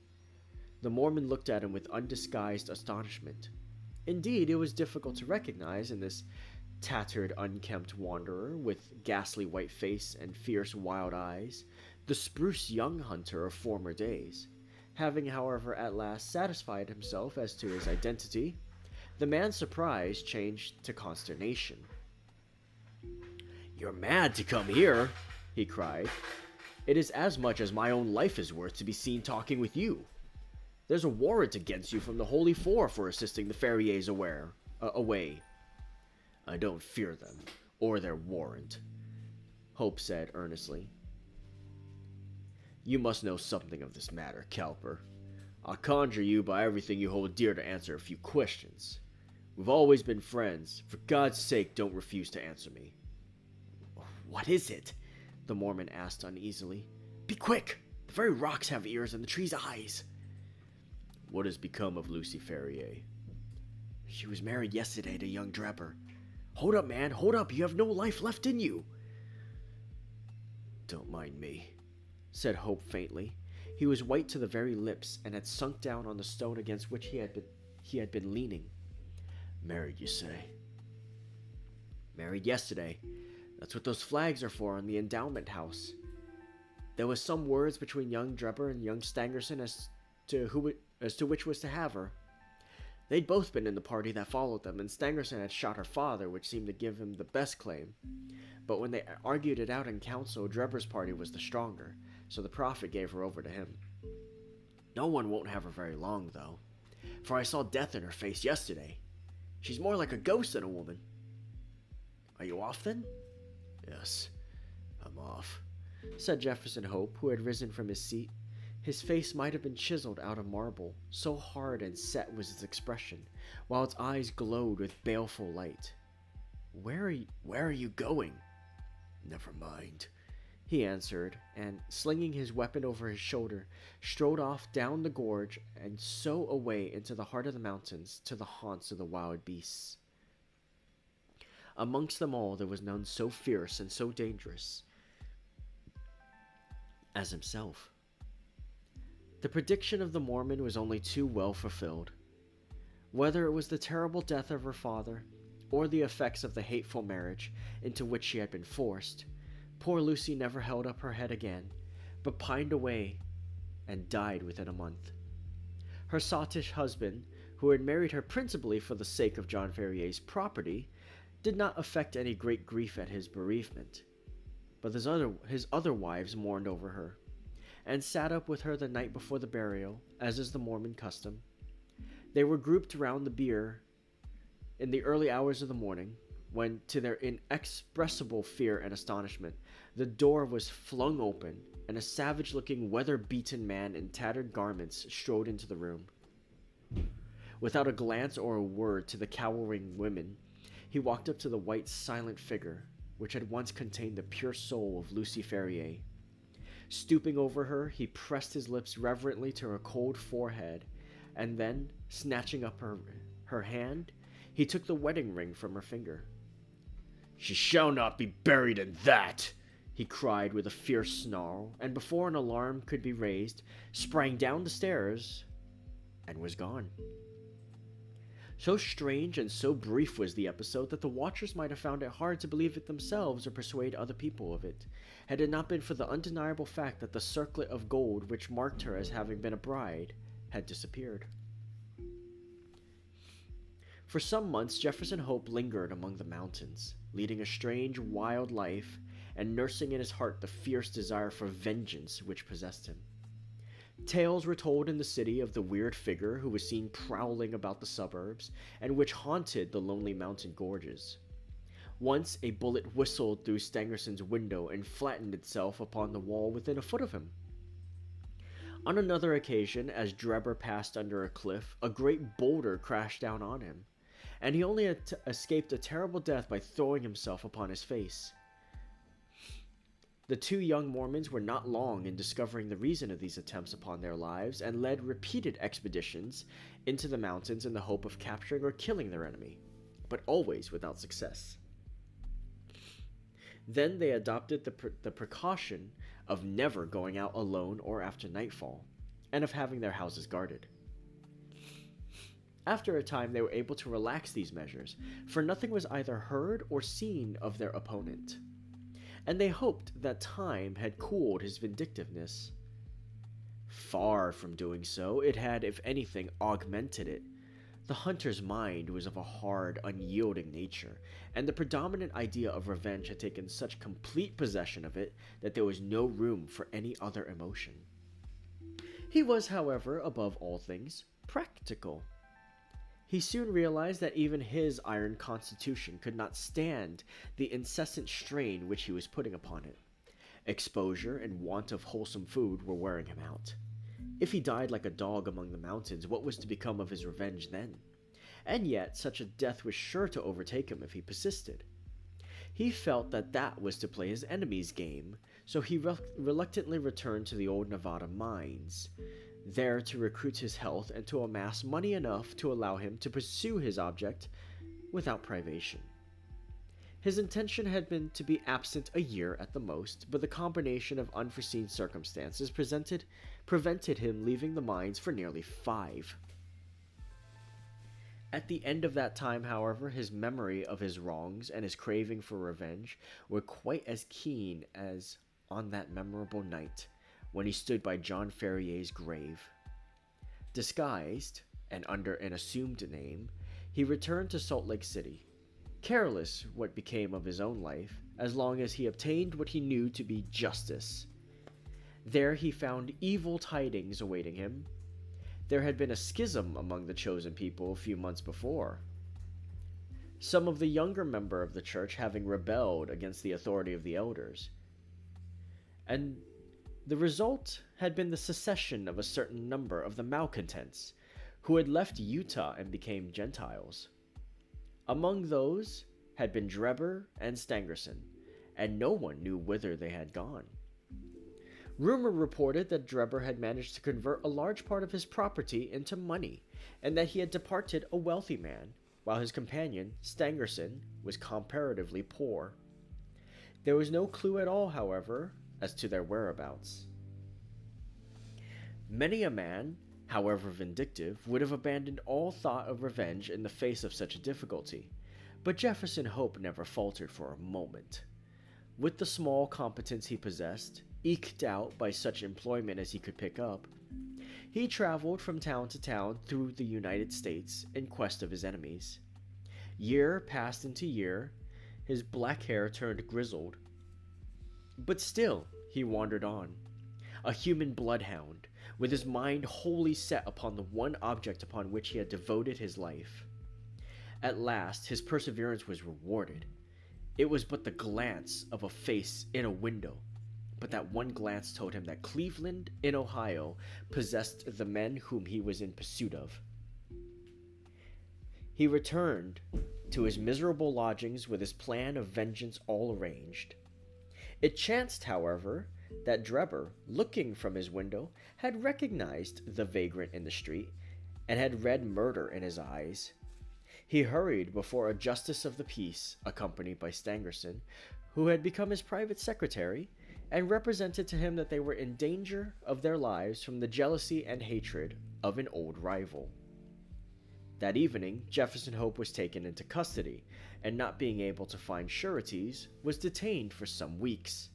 The Mormon looked at him with undisguised astonishment. Indeed, it was difficult to recognize in this tattered, unkempt wanderer, with ghastly white face and fierce, wild eyes, the spruce young hunter of former days. Having, however, at last satisfied himself as to his identity, the man's surprise changed to consternation. "You're mad to come here," he cried. "It is as much as my own life is worth to be seen talking with you. There's a warrant against you from the Holy Four for assisting the Ferriers away." "I don't fear them, or their warrant," Hope said earnestly. "You must know something of this matter, Cowper. I conjure you by everything you hold dear to answer a few questions. We've always been friends. For God's sake, don't refuse to answer me." "What is it?" the Mormon asked uneasily. "Be quick! The very rocks have ears and the trees eyes." "What has become of Lucy Ferrier?" "She was married yesterday to young Drebber." "Hold up, man, hold up! You have no life left in you!" "Don't mind me," said Hope faintly. He was white to the very lips, and had sunk down on the stone against which he had been leaning. "Married, you say?" "Married yesterday. That's what those flags are for on the endowment house. There was some words between young Drebber and young Stangerson as to which was to have her. They'd both been in the party that followed them, and Stangerson had shot her father, which seemed to give him the best claim. But when they argued it out in council, Drebber's party was the stronger, so the prophet gave her over to him. No one won't have her very long, though, for I saw death in her face yesterday. She's more like a ghost than a woman. Are you off then? Yes, I'm off, said Jefferson Hope, who had risen from his seat. His face might have been chiseled out of marble, so hard and set was its expression, while its eyes glowed with baleful light. Where are you going? Never mind, he answered, and, slinging his weapon over his shoulder, strode off down the gorge and so away into the heart of the mountains to the haunts of the wild beasts. Amongst them all there was none so fierce and so dangerous as himself. The prediction of the Mormon was only too well fulfilled. Whether it was the terrible death of her father, or the effects of the hateful marriage into which she had been forced, poor Lucy never held up her head again, but pined away and died within a month. Her sottish husband, who had married her principally for the sake of John Ferrier's property, did not affect any great grief at his bereavement, but his other wives mourned over her, and sat up with her the night before the burial, as is the Mormon custom. They were grouped round the bier in the early hours of the morning, when, to their inexpressible fear and astonishment, the door was flung open, and a savage-looking, weather-beaten man in tattered garments strode into the room. Without a glance or a word to the cowering women, he walked up to the white, silent figure, which had once contained the pure soul of Lucy Ferrier. Stooping over her, he pressed his lips reverently to her cold forehead, and then, snatching up her hand, he took the wedding ring from her finger. "She shall not be buried in that!" he cried with a fierce snarl, and before an alarm could be raised, sprang down the stairs and was gone. So strange and so brief was the episode that the watchers might have found it hard to believe it themselves or persuade other people of it, had it not been for the undeniable fact that the circlet of gold which marked her as having been a bride had disappeared. For some months Jefferson Hope lingered among the mountains, leading a strange, wild life, and nursing in his heart the fierce desire for vengeance which possessed him. Tales were told in the city of the weird figure who was seen prowling about the suburbs, and which haunted the lonely mountain gorges. Once a bullet whistled through Stangerson's window and flattened itself upon the wall within a foot of him. On another occasion, as Drebber passed under a cliff, a great boulder crashed down on him, and he only escaped a terrible death by throwing himself upon his face. The two young Mormons were not long in discovering the reason of these attempts upon their lives, and led repeated expeditions into the mountains in the hope of capturing or killing their enemy, but always without success. Then they adopted the precaution of never going out alone or after nightfall, and of having their houses guarded. After a time they were able to relax these measures, for nothing was either heard or seen of their opponent, and they hoped that time had cooled his vindictiveness. Far from doing so, it had, if anything, augmented it. The hunter's mind was of a hard, unyielding nature, and the predominant idea of revenge had taken such complete possession of it that there was no room for any other emotion. He was, however, above all things, practical. He soon realized that even his iron constitution could not stand the incessant strain which he was putting upon it. Exposure and want of wholesome food were wearing him out. If he died like a dog among the mountains, what was to become of his revenge then? And yet such a death was sure to overtake him if he persisted. He felt that was to play his enemy's game, so he reluctantly returned to the old Nevada mines, there to recruit his health and to amass money enough to allow him to pursue his object without privation. His intention had been to be absent a year at the most, but the combination of unforeseen circumstances prevented him leaving the mines for nearly 5. At the end of that time, however, his memory of his wrongs and his craving for revenge were quite as keen as on that memorable night when he stood by John Ferrier's grave. Disguised, and under an assumed name, he returned to Salt Lake City, careless what became of his own life, as long as he obtained what he knew to be justice. There he found evil tidings awaiting him. There had been a schism among the chosen people a few months before. some of the younger member of the church having rebelled against the authority of the elders. And the result had been the secession of a certain number of the malcontents, who had left Utah and became Gentiles. Among those had been Drebber and Stangerson, and no one knew whither they had gone. Rumor reported that Drebber had managed to convert a large part of his property into money, and that he had departed a wealthy man, while his companion, Stangerson, was comparatively poor. There was no clue at all, however, as to their whereabouts. Many a man, however vindictive, would have abandoned all thought of revenge in the face of such a difficulty, but Jefferson Hope never faltered for a moment. With the small competence he possessed, eked out by such employment as he could pick up, he traveled from town to town through the United States in quest of his enemies. Year passed into year, his black hair turned grizzled, but still he wandered on, a human bloodhound, with his mind wholly set upon the one object upon which he had devoted his life. At last his perseverance was rewarded. It was but the glance of a face in a window, but that one glance told him that Cleveland, in Ohio, possessed the men whom he was in pursuit of. He returned to his miserable lodgings with his plan of vengeance all arranged. It chanced, however, that Drebber, looking from his window, had recognized the vagrant in the street, and had read murder in his eyes. He hurried before a justice of the peace, accompanied by Stangerson, who had become his private secretary, and represented to him that they were in danger of their lives from the jealousy and hatred of an old rival. That evening, Jefferson Hope was taken into custody, and not being able to find sureties, was detained for some weeks.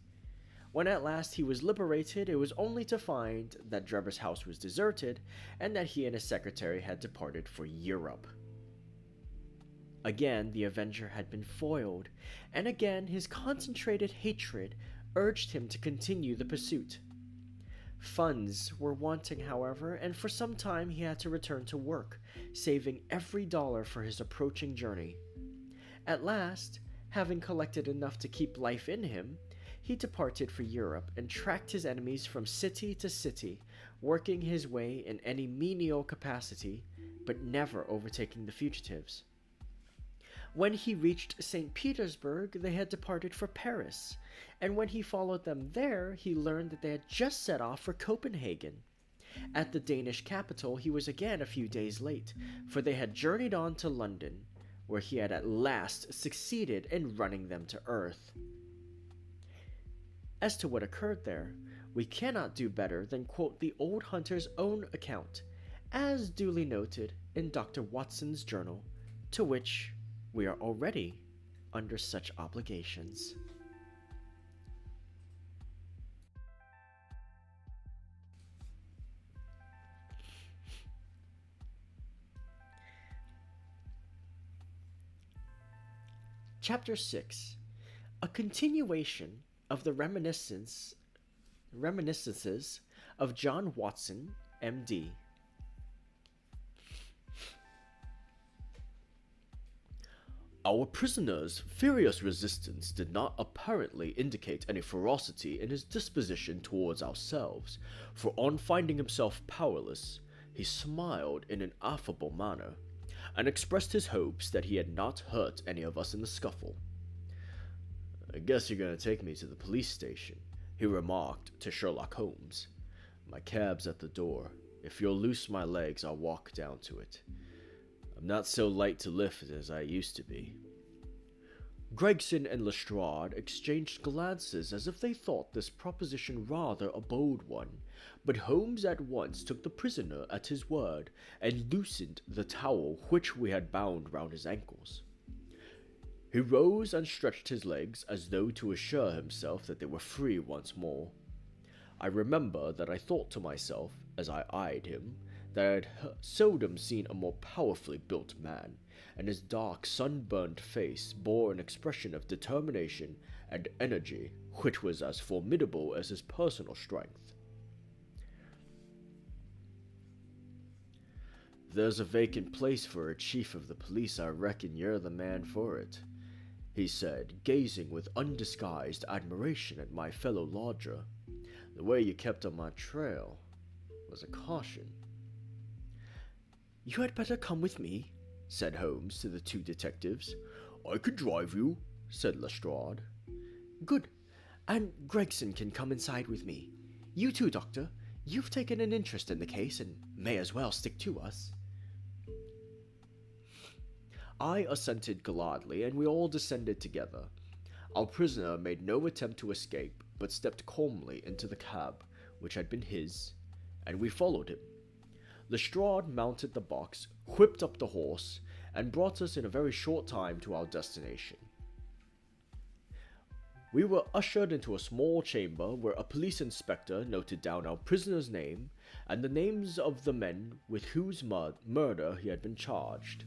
When at last he was liberated, it was only to find that Drebber's house was deserted, and that he and his secretary had departed for Europe. Again the Avenger had been foiled, and again his concentrated hatred urged him to continue the pursuit. Funds were wanting, however, and for some time he had to return to work, saving every dollar for his approaching journey. At last, having collected enough to keep life in him, he departed for Europe and tracked his enemies from city to city, working his way in any menial capacity, but never overtaking the fugitives. When he reached St. Petersburg, they had departed for Paris, and when he followed them there, he learned that they had just set off for Copenhagen. At the Danish capital, he was again a few days late, for they had journeyed on to London, where he had at last succeeded in running them to earth. As to what occurred there, we cannot do better than quote the old hunter's own account, as duly noted in Dr. Watson's journal, to which we are already under such obligations. Chapter 6. A continuation of the reminiscences of John Watson, M.D. Our prisoner's furious resistance did not apparently indicate any ferocity in his disposition towards ourselves, for on finding himself powerless, he smiled in an affable manner, and expressed his hopes that he had not hurt any of us in the scuffle. "I guess you're going to take me to the police station," he remarked to Sherlock Holmes. "My cab's at the door. If you'll loose my legs, I'll walk down to it. I'm not so light to lift as I used to be." Gregson and Lestrade exchanged glances as if they thought this proposition rather a bold one, but Holmes at once took the prisoner at his word, and loosened the towel which we had bound round his ankles. He rose and stretched his legs as though to assure himself that they were free once more. I remember that I thought to myself, as I eyed him, that I had seldom seen a more powerfully built man, and his dark, sunburnt face bore an expression of determination and energy which was as formidable as his personal strength. If there's a vacant place for a chief of the police, I reckon you're the man for it, he said, gazing with undisguised admiration at my fellow lodger. The way you kept on my trail was a caution. You had better come with me, said Holmes to the two detectives. I can drive you, said Lestrade. Good, and Gregson can come inside with me. You too, Doctor. You've taken an interest in the case and may as well stick to us. I assented gladly, and we all descended together. Our prisoner made no attempt to escape, but stepped calmly into the cab, which had been his, and we followed him. Lestrade mounted the box, whipped up the horse, and brought us in a very short time to our destination. We were ushered into a small chamber where a police inspector noted down our prisoner's name and the names of the men with whose murder he had been charged.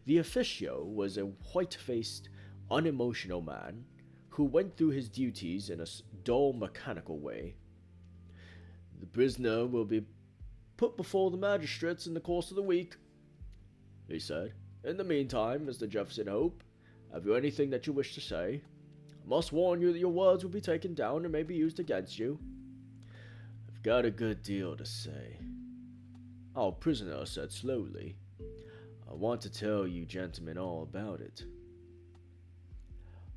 The officio was a white-faced, unemotional man who went through his duties in a dull, mechanical way. The prisoner will be put before the magistrates in the course of the week, he said. In the meantime, Mr. Jefferson Hope, have you anything that you wish to say? I must warn you that your words will be taken down and may be used against you. I've got a good deal to say, our prisoner said slowly. I want to tell you gentlemen all about it.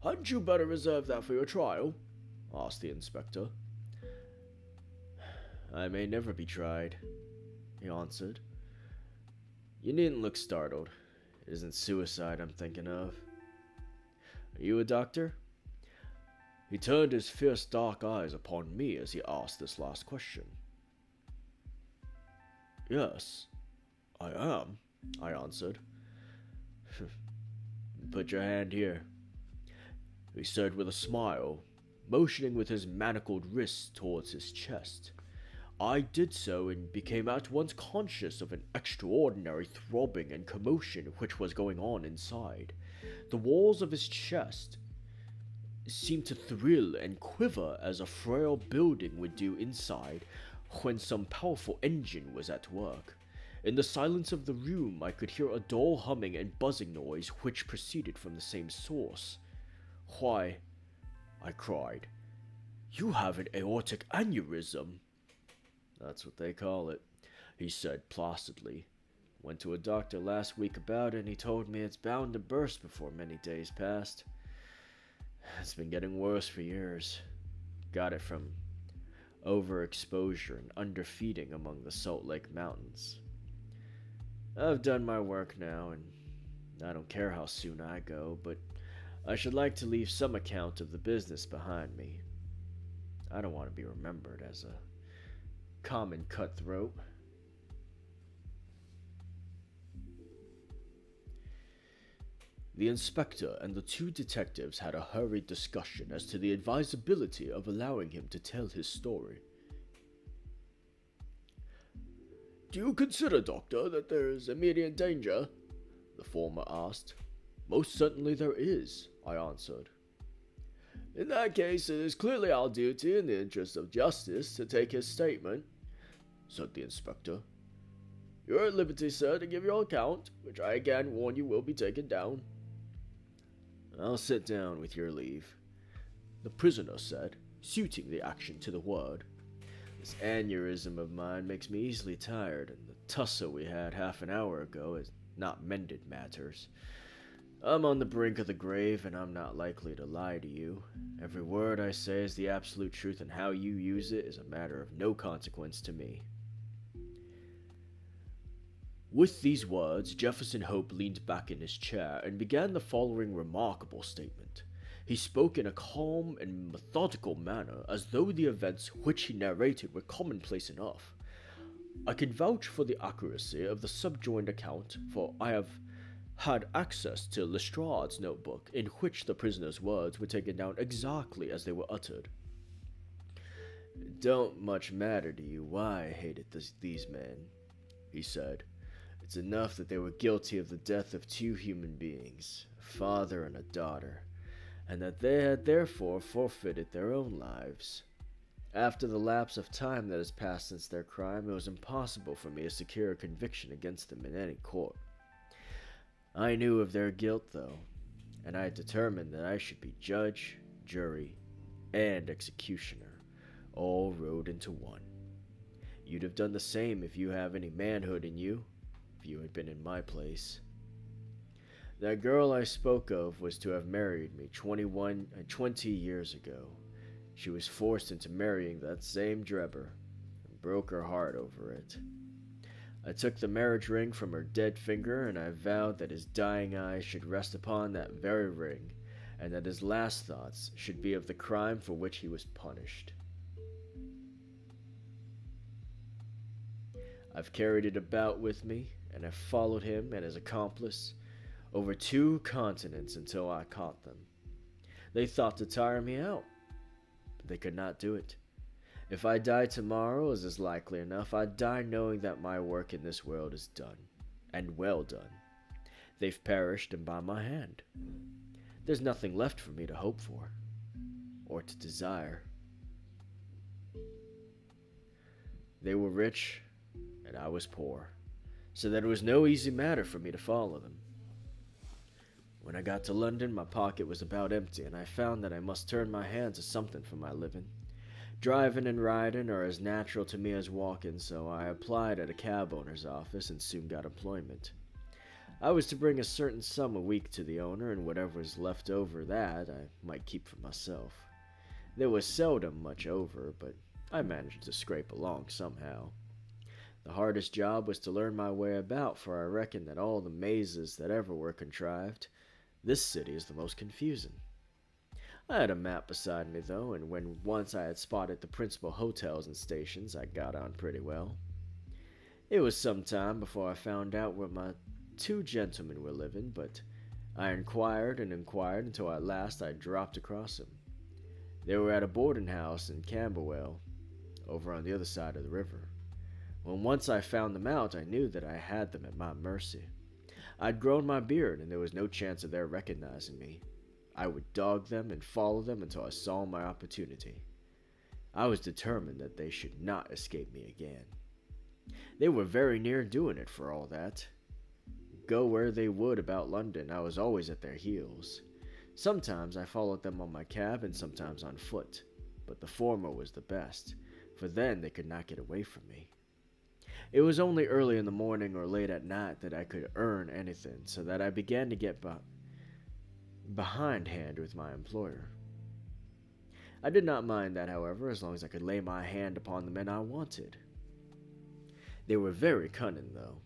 Hadn't you better reserve that for your trial? Asked the inspector. I may never be tried, he answered. You needn't look startled. It isn't suicide I'm thinking of. Are you a doctor? He turned his fierce dark eyes upon me as he asked this last question. Yes, I am, I answered. Put your hand here, he said with a smile, motioning with his manacled wrist towards his chest. I did so and became at once conscious of an extraordinary throbbing and commotion which was going on inside. The walls of his chest seemed to thrill and quiver as a frail building would do inside when some powerful engine was at work. In the silence of the room I could hear a dull humming and buzzing noise which proceeded from the same source. Why, I cried, you have an aortic aneurysm. That's what they call it, he said placidly. Went to a doctor last week about it and he told me it's bound to burst before many days passed. It's been getting worse for years. Got it from overexposure and underfeeding among the Salt Lake Mountains. I've done my work now, and I don't care how soon I go, but I should like to leave some account of the business behind me. I don't want to be remembered as a common cutthroat. The inspector and the two detectives had a hurried discussion as to the advisability of allowing him to tell his story. Do you consider, Doctor, that there is immediate danger? The former asked. Most certainly there is, I answered. In that case, it is clearly our duty in the interest of justice to take his statement, said the inspector. You are at liberty, sir, to give your account, which I again warn you will be taken down. I'll sit down with your leave, the prisoner said, suiting the action to the word. This aneurysm of mine makes me easily tired, and the tussle we had half an hour ago has not mended matters. I'm on the brink of the grave, and I'm not likely to lie to you. Every word I say is the absolute truth, and how you use it is a matter of no consequence to me. With these words, Jefferson Hope leaned back in his chair and began the following remarkable statement. He spoke in a calm and methodical manner, as though the events which he narrated were commonplace enough. I can vouch for the accuracy of the subjoined account, for I have had access to Lestrade's notebook, in which the prisoner's words were taken down exactly as they were uttered. It don't much matter to you why I hated these men, he said. It's enough that they were guilty of the death of two human beings, a father and a daughter, and that they had therefore forfeited their own lives. After the lapse of time that has passed since their crime, it was impossible for me to secure a conviction against them in any court. I knew of their guilt, though, and I had determined that I should be judge, jury, and executioner, all rolled into one. You'd have done the same if you have any manhood in you, if you had been in my place. That girl I spoke of was to have married me 20 years ago. She was forced into marrying that same Drebber, and broke her heart over it. I took the marriage ring from her dead finger, and I vowed that his dying eyes should rest upon that very ring, and that his last thoughts should be of the crime for which he was punished. I've carried it about with me, and have followed him and his accomplice over 2 continents until I caught them. They thought to tire me out, but they could not do it. If I die tomorrow, as is likely enough, I die knowing that my work in this world is done, and well done. They've perished, and by my hand. There's nothing left for me to hope for, or to desire. They were rich, and I was poor, so that it was no easy matter for me to follow them. When I got to London, my pocket was about empty, and I found that I must turn my hand to something for my living. Driving and riding are as natural to me as walking, so I applied at a cab owner's office and soon got employment. I was to bring a certain sum a week to the owner, and whatever was left over that I might keep for myself. There was seldom much over, but I managed to scrape along somehow. The hardest job was to learn my way about, for I reckon that all the mazes that ever were contrived, this city is the most confusing. I had a map beside me, though, and when once I had spotted the principal hotels and stations, I got on pretty well. It was some time before I found out where my 2 gentlemen were living, but I inquired and inquired until at last I dropped across them. They were at a boarding house in Camberwell, over on the other side of the river. When once I found them out, I knew that I had them at my mercy. I'd grown my beard, and there was no chance of their recognizing me. I would dog them and follow them until I saw my opportunity. I was determined that they should not escape me again. They were very near doing it for all that. Go where they would about London, I was always at their heels. Sometimes I followed them on my cab and sometimes on foot, but the former was the best, for then they could not get away from me. It was only early in the morning or late at night that I could earn anything, so that I began to get behindhand with my employer. I did not mind that, however, as long as I could lay my hand upon the men I wanted. They were very cunning, though.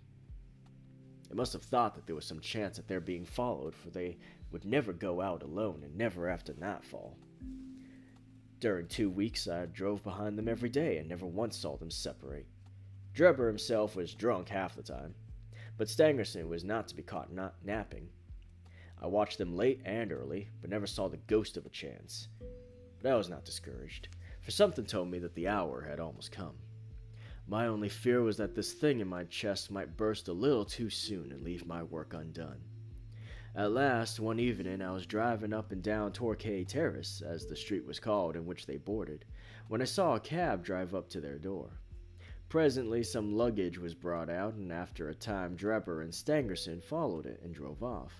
They must have thought that there was some chance at their being followed, for they would never go out alone, and never after nightfall. During 2 weeks I drove behind them every day, and never once saw them separate. Drebber himself was drunk half the time, but Stangerson was not to be caught napping. I watched them late and early, but never saw the ghost of a chance. But I was not discouraged, for something told me that the hour had almost come. My only fear was that this thing in my chest might burst a little too soon and leave my work undone. At last, one evening, I was driving up and down Torquay Terrace, as the street was called in which they boarded, when I saw a cab drive up to their door. Presently, some luggage was brought out, and after a time Drebber and Stangerson followed it and drove off.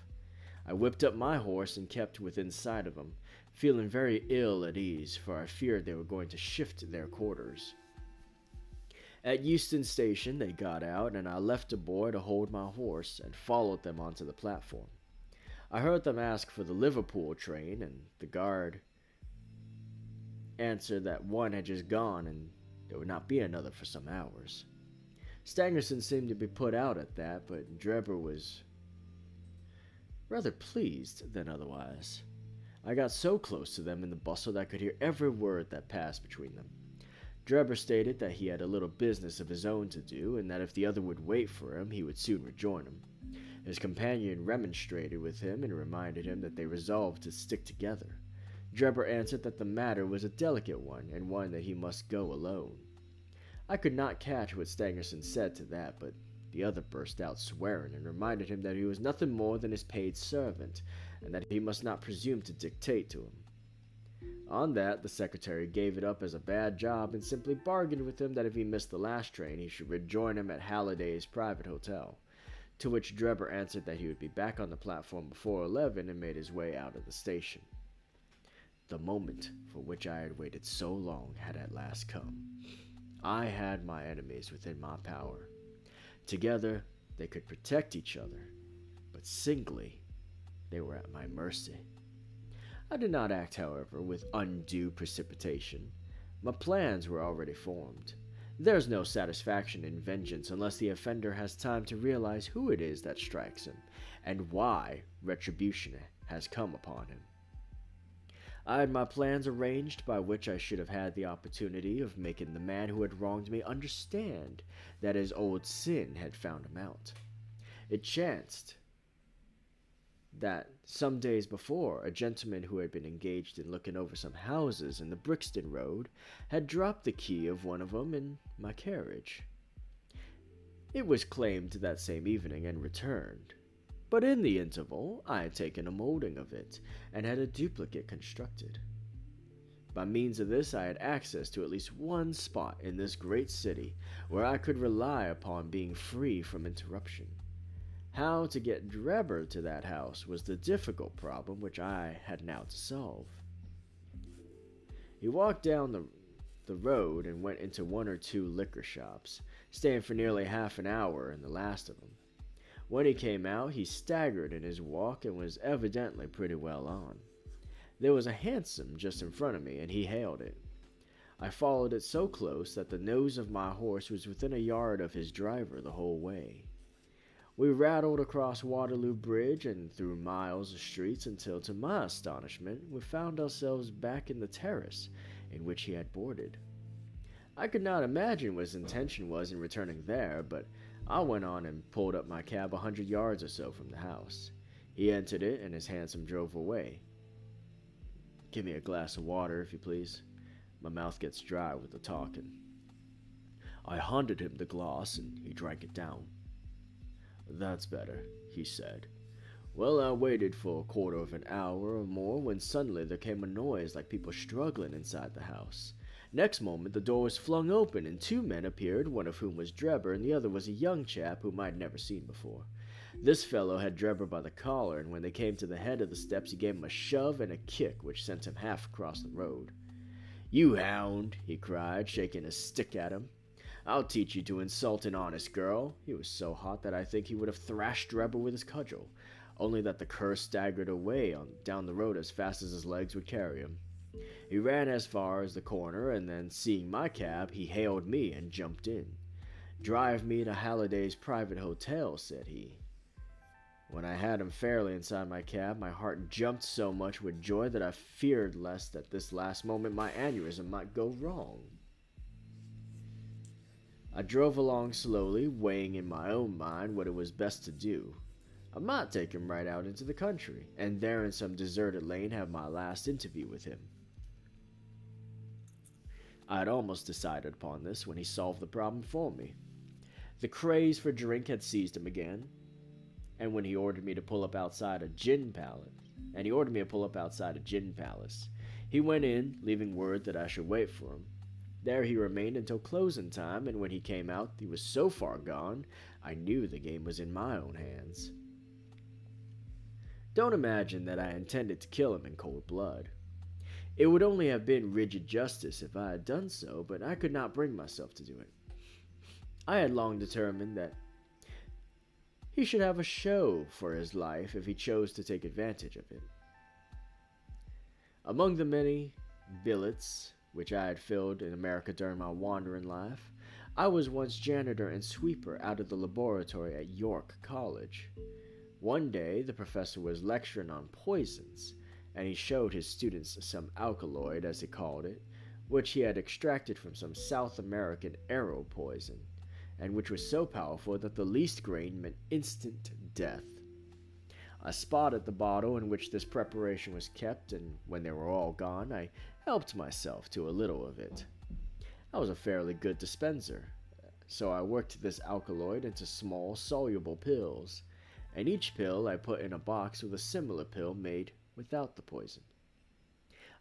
I whipped up my horse and kept within sight of them, feeling very ill at ease, for I feared they were going to shift their quarters. At Euston Station they got out, and I left a boy to hold my horse, and followed them onto the platform. I heard them ask for the Liverpool train, and the guard answered that one had just gone, and there would not be another for some hours. Stangerson seemed to be put out at that, but Drebber was rather pleased than otherwise. I got so close to them in the bustle that I could hear every word that passed between them. Drebber stated that he had a little business of his own to do, and that if the other would wait for him, he would soon rejoin him. His companion remonstrated with him and reminded him that they resolved to stick together. Drebber answered that the matter was a delicate one, and one that he must go alone. I could not catch what Stangerson said to that, but the other burst out swearing, and reminded him that he was nothing more than his paid servant, and that he must not presume to dictate to him. On that, the secretary gave it up as a bad job and simply bargained with him that if he missed the last train, he should rejoin him at Halliday's private hotel. To which Drebber answered that he would be back on the platform before 11 and made his way out of the station. The moment for which I had waited so long had at last come. I had my enemies within my power. Together, they could protect each other, but singly, they were at my mercy. I did not act, however, with undue precipitation. My plans were already formed. There's no satisfaction in vengeance unless the offender has time to realize who it is that strikes him, and why retribution has come upon him. I had my plans arranged by which I should have had the opportunity of making the man who had wronged me understand that his old sin had found him out. It chanced that some days before, a gentleman who had been engaged in looking over some houses in the Brixton Road had dropped the key of one of them in my carriage. It was claimed that same evening and returned, but in the interval I had taken a molding of it and had a duplicate constructed. By means of this I had access to at least one spot in this great city where I could rely upon being free from interruption. How to get Drebber to that house was the difficult problem which I had now to solve. He walked down the road and went into one or two liquor shops, staying for nearly half an hour in the last of them. When he came out, he staggered in his walk and was evidently pretty well on. There was a hansom just in front of me, and he hailed it. I followed it so close that the nose of my horse was within a yard of his driver the whole way. We rattled across Waterloo Bridge and through miles of streets until, to my astonishment, we found ourselves back in the terrace in which he had boarded. I could not imagine what his intention was in returning there, but I went on and pulled up my cab 100 yards or so from the house. He entered it, and his hansom drove away. "Give me a glass of water, if you please. My mouth gets dry with the talking." I handed him the glass, and he drank it down. "That's better," he said. Well, I waited for a quarter of an hour or more when suddenly there came a noise like people struggling inside the house. Next moment the door was flung open and two men appeared, one of whom was Drebber and the other was a young chap whom I had never seen before. This fellow had Drebber by the collar, and when they came to the head of the steps he gave him a shove and a kick which sent him half across the road. "You hound!" he cried, shaking his stick at him. "I'll teach you to insult an honest girl." He was so hot that I think he would have thrashed Drebber with his cudgel, only that the cur staggered away down the road as fast as his legs would carry him. He ran as far as the corner, and then, seeing my cab, he hailed me and jumped in. "Drive me to Halliday's private hotel," said he. When I had him fairly inside my cab, my heart jumped so much with joy that I feared lest at this last moment my aneurysm might go wrong. I drove along slowly, weighing in my own mind what it was best to do. I might take him right out into the country, and there in some deserted lane have my last interview with him. I had almost decided upon this when he solved the problem for me. The craze for drink had seized him again, and when he ordered me to pull up outside a gin palace, he went in, leaving word that I should wait for him. There he remained until closing time, and when he came out, he was so far gone, I knew the game was in my own hands. Don't imagine that I intended to kill him in cold blood. It would only have been rigid justice if I had done so, but I could not bring myself to do it. I had long determined that he should have a show for his life if he chose to take advantage of it. Among the many billets which I had filled in America during my wandering life, I was once janitor and sweeper out of the laboratory at York College. One day, the professor was lecturing on poisons, and he showed his students some alkaloid, as he called it, which he had extracted from some South American arrow poison, and which was so powerful that the least grain meant instant death. I spotted the bottle in which this preparation was kept, and when they were all gone, I helped myself to a little of it. I was a fairly good dispenser, so I worked this alkaloid into small, soluble pills, and each pill I put in a box with a similar pill made without the poison.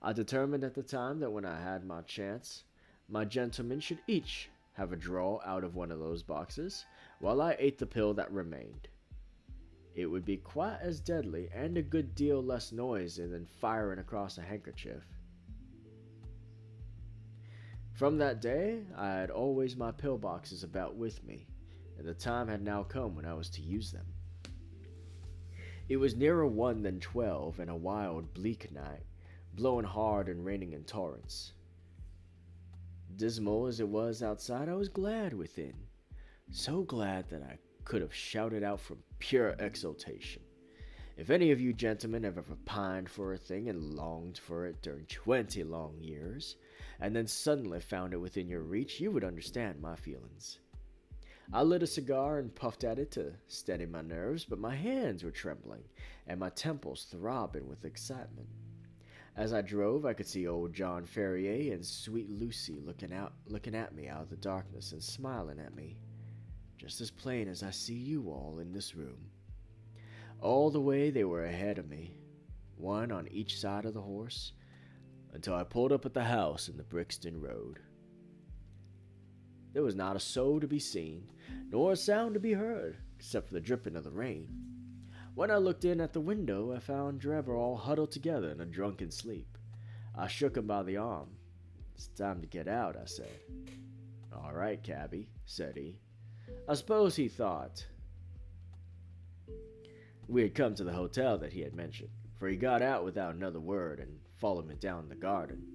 I determined at the time that when I had my chance, my gentlemen should each have a draw out of one of those boxes, while I ate the pill that remained. It would be quite as deadly and a good deal less noisy than firing across a handkerchief. From that day, I had always my pill boxes about with me, and the time had now come when I was to use them. It was nearer 1 than 12, and a wild, bleak night, blowing hard and raining in torrents. Dismal as it was outside, I was glad within, so glad that I could have shouted out from pure exultation. If any of you gentlemen have ever pined for a thing and longed for it during 20 long years, and then suddenly found it within your reach, you would understand my feelings. I lit a cigar and puffed at it to steady my nerves, but my hands were trembling and my temples throbbing with excitement. As I drove, I could see old John Ferrier and sweet Lucy looking at me out of the darkness and smiling at me, just as plain as I see you all in this room. All the way they were ahead of me, one on each side of the horse, until I pulled up at the house in the Brixton Road. There was not a soul to be seen, nor a sound to be heard, except for the dripping of the rain. When I looked in at the window, I found Drebber all huddled together in a drunken sleep. I shook him by the arm. "It's time to get out," I said. "All right, cabby," said he. I suppose he thought we had come to the hotel that he had mentioned, for he got out without another word and followed me down the garden.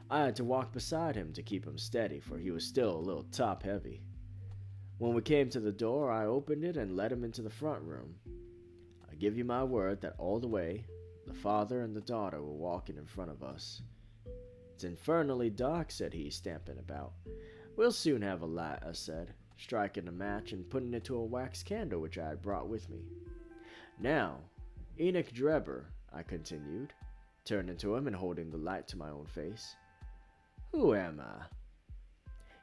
I had to walk beside him to keep him steady, for he was still a little top-heavy. When we came to the door, I opened it and led him into the front room. I give you my word that all the way, the father and the daughter were walking in front of us. "It's infernally dark," said he, stamping about. "We'll soon have a light," I said, striking a match and putting it to a wax candle which I had brought with me. "Now, Enoch Drebber," I continued, turning to him and holding the light to my own face, "who am I?"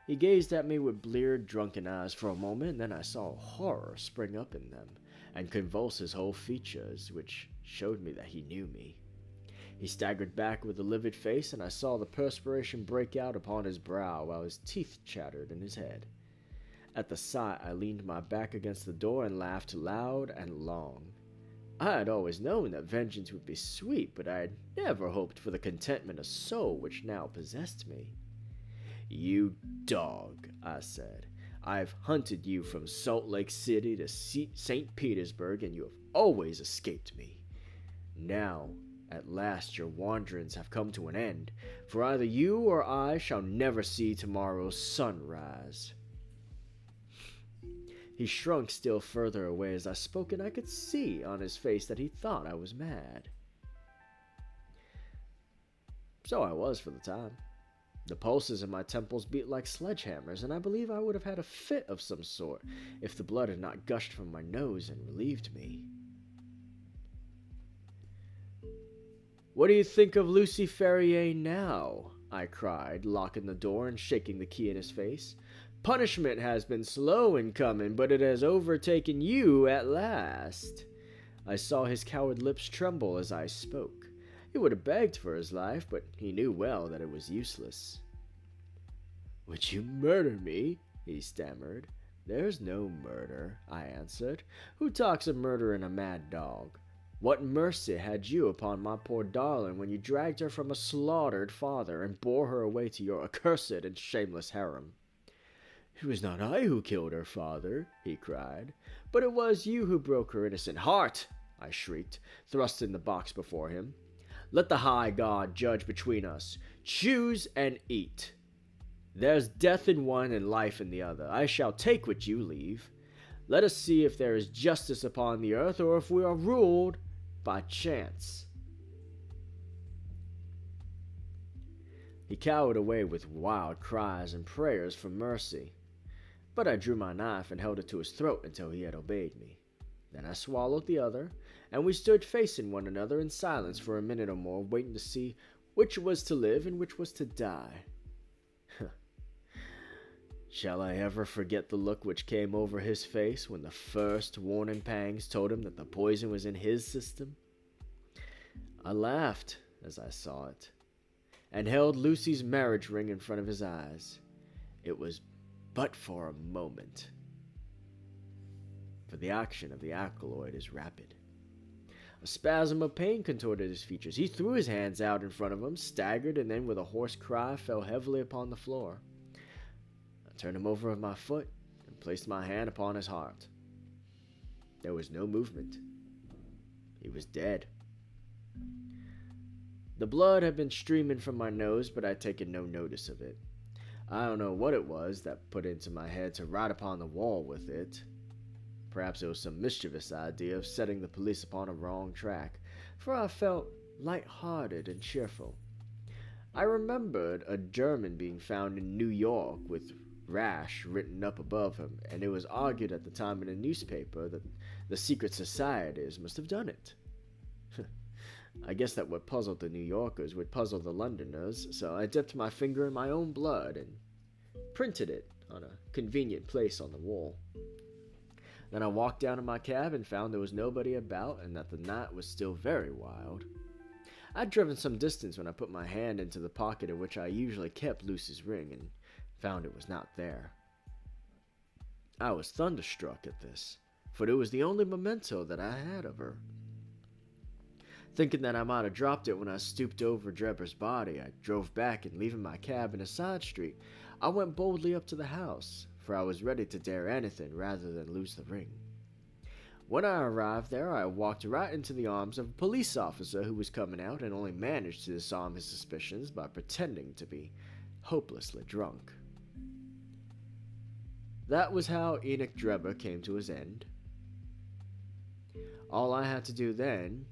He gazed at me with bleared, drunken eyes for a moment, and then I saw horror spring up in them and convulse his whole features, which showed me that he knew me. He staggered back with a livid face, and I saw the perspiration break out upon his brow while his teeth chattered in his head. At the sight, I leaned my back against the door and laughed loud and long. I had always known that vengeance would be sweet, but I had never hoped for the contentment of soul which now possessed me. "You dog," I said. "I've hunted you from Salt Lake City to St. Petersburg, and you have always escaped me. Now, at last, your wanderings have come to an end, for either you or I shall never see tomorrow's sunrise." He shrunk still further away as I spoke, and I could see on his face that he thought I was mad. So I was for the time. The pulses in my temples beat like sledgehammers, and I believe I would have had a fit of some sort if the blood had not gushed from my nose and relieved me. "What do you think of Lucy Ferrier now?" I cried, locking the door and shaking the key in his face. "Punishment has been slow in coming, but it has overtaken you at last." I saw his coward lips tremble as I spoke. He would have begged for his life, but he knew well that it was useless. "Would you murder me?" he stammered. "There's no murder," I answered. "Who talks of murdering a mad dog? What mercy had you upon my poor darling when you dragged her from a slaughtered father and bore her away to your accursed and shameless harem?" "It was not I who killed her, father," he cried, "but it was you who broke her innocent heart," I shrieked, thrusting the box before him. "Let the high God judge between us. Choose and eat. There's death in one and life in the other. I shall take what you leave. Let us see if there is justice upon the earth, or if we are ruled by chance." He cowered away with wild cries and prayers for mercy, but I drew my knife and held it to his throat until he had obeyed me. Then I swallowed the other, and we stood facing one another in silence for a minute or more, waiting to see which was to live and which was to die. Shall I ever forget the look which came over his face when the first warning pangs told him that the poison was in his system? I laughed as I saw it, and held Lucy's marriage ring in front of his eyes. It was but for a moment, for the action of the alkaloid is rapid. A spasm of pain contorted his features. He threw his hands out in front of him, staggered, and then with a hoarse cry fell heavily upon the floor. I turned him over with my foot and placed my hand upon his heart. There was no movement. He was dead. The blood had been streaming from my nose, but I'd taken no notice of it. I don't know what it was that put into my head to write upon the wall with it. Perhaps it was some mischievous idea of setting the police upon a wrong track, for I felt light-hearted and cheerful. I remembered a German being found in New York with rash written up above him, and it was argued at the time in a newspaper that the secret societies must have done it. I guess that what puzzled the New Yorkers would puzzle the Londoners, so I dipped my finger in my own blood and printed it on a convenient place on the wall. Then I walked down to my cab and found there was nobody about and that the night was still very wild. I'd driven some distance when I put my hand into the pocket in which I usually kept Lucy's ring and found it was not there. I was thunderstruck at this, for it was the only memento that I had of her. Thinking that I might have dropped it when I stooped over Drebber's body, I drove back and leaving my cab in a side street, I went boldly up to the house, for I was ready to dare anything rather than lose the ring. When I arrived there, I walked right into the arms of a police officer who was coming out and only managed to disarm his suspicions by pretending to be hopelessly drunk. That was how Enoch Drebber came to his end. All I had to do then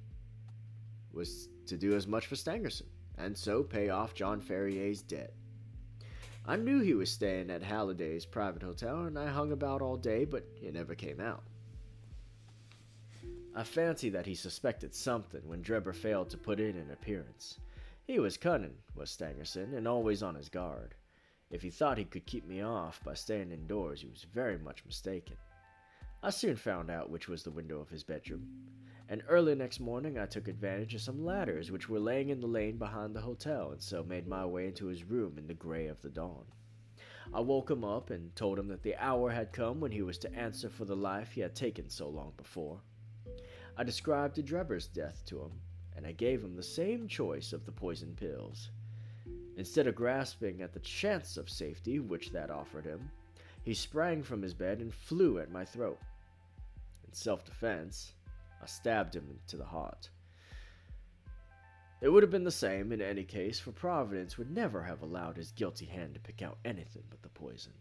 was to do as much for Stangerson, and so pay off John Ferrier's debt. I knew he was staying at Halliday's private hotel, and I hung about all day, but he never came out. I fancy that he suspected something when Drebber failed to put in an appearance. He was cunning, was Stangerson, and always on his guard. If he thought he could keep me off by staying indoors, he was very much mistaken. I soon found out which was the window of his bedroom, and early next morning I took advantage of some ladders which were laying in the lane behind the hotel, and so made my way into his room in the gray of the dawn. I woke him up and told him that the hour had come when he was to answer for the life he had taken so long before. I described Drebber's death to him, and I gave him the same choice of the poison pills. Instead of grasping at the chance of safety which that offered him, he sprang from his bed and flew at my throat. In self-defense, I stabbed him to the heart. It would have been the same in any case, for Providence would never have allowed his guilty hand to pick out anything but the poison.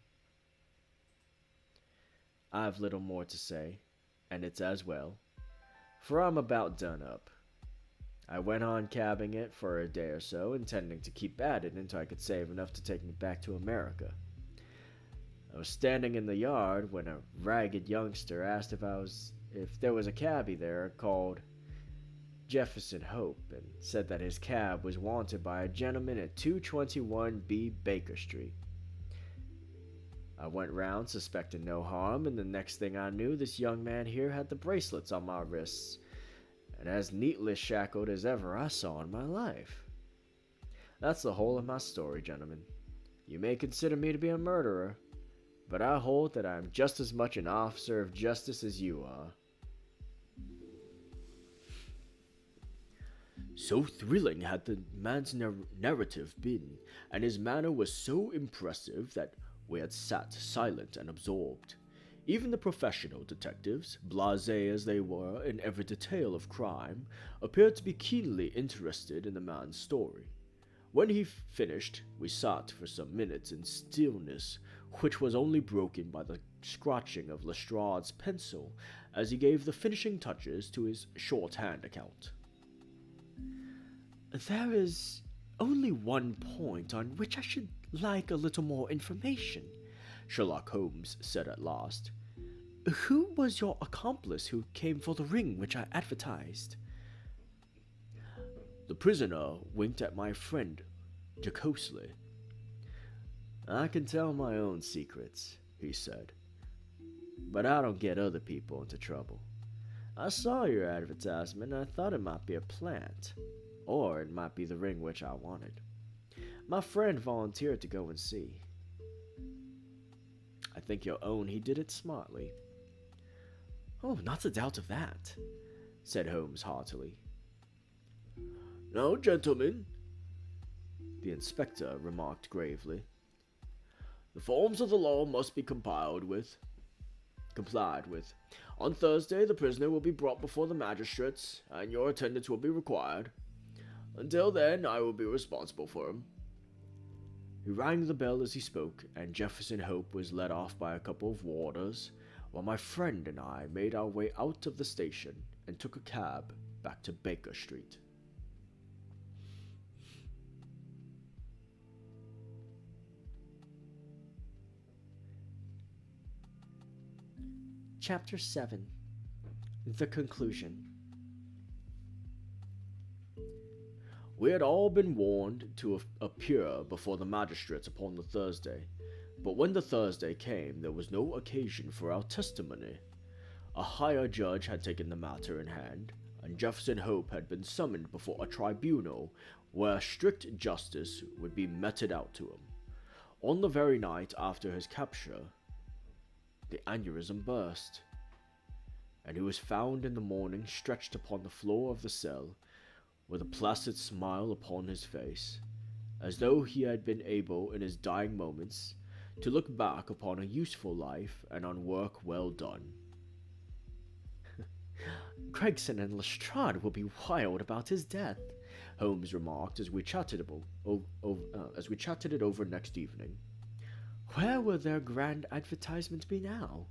I've little more to say, and it's as well, for I'm about done up. I went on cabbing it for a day or so, intending to keep at it until I could save enough to take me back to America. I was standing in the yard when a ragged youngster asked if there was a cabbie there called Jefferson Hope, and said that his cab was wanted by a gentleman at 221B Baker Street. I went round suspecting no harm, and the next thing I knew, this young man here had the bracelets on my wrists, and as neatly shackled as ever I saw in my life. That's the whole of my story, gentlemen. You may consider me to be a murderer, but I hold that I am just as much an officer of justice as you are. So thrilling had the man's narrative been, and his manner was so impressive that we had sat silent and absorbed. Even the professional detectives, blasé as they were in every detail of crime, appeared to be keenly interested in the man's story. When he finished, we sat for some minutes in stillness, which was only broken by the scratching of Lestrade's pencil as he gave the finishing touches to his shorthand account. "There is only one point on which I should like a little more information," Sherlock Holmes said at last. "Who was your accomplice who came for the ring which I advertised?" The prisoner winked at my friend jocosely. "I can tell my own secrets," he said, "but I don't get other people into trouble. I saw your advertisement and I thought it might be a plant, or it might be the ring which I wanted. My friend volunteered to go and see. I think you'll own he did it smartly. Oh, not a doubt of that, said Holmes heartily. Now, gentlemen, the inspector remarked gravely, the forms of the law must be complied with. On Thursday, the prisoner will be brought before the magistrates, and your attendance will be required. Until then, I will be responsible for him. He rang the bell as he spoke, and Jefferson Hope was led off by a couple of warders, while my friend and I made our way out of the station and took a cab back to Baker Street. Chapter 7. The Conclusion. We had all been warned to appear before the magistrates upon the Thursday, but when the Thursday came, there was no occasion for our testimony. A higher judge had taken the matter in hand, and Jefferson Hope had been summoned before a tribunal where strict justice would be meted out to him. On the very night after his capture, the aneurysm burst, and he was found in the morning stretched upon the floor of the cell, with a placid smile upon his face, as though he had been able in his dying moments to look back upon a useful life and on work well done. Gregson and Lestrade will be wild about his death, Holmes remarked as we chatted it over next evening. Where will their grand advertisement be now?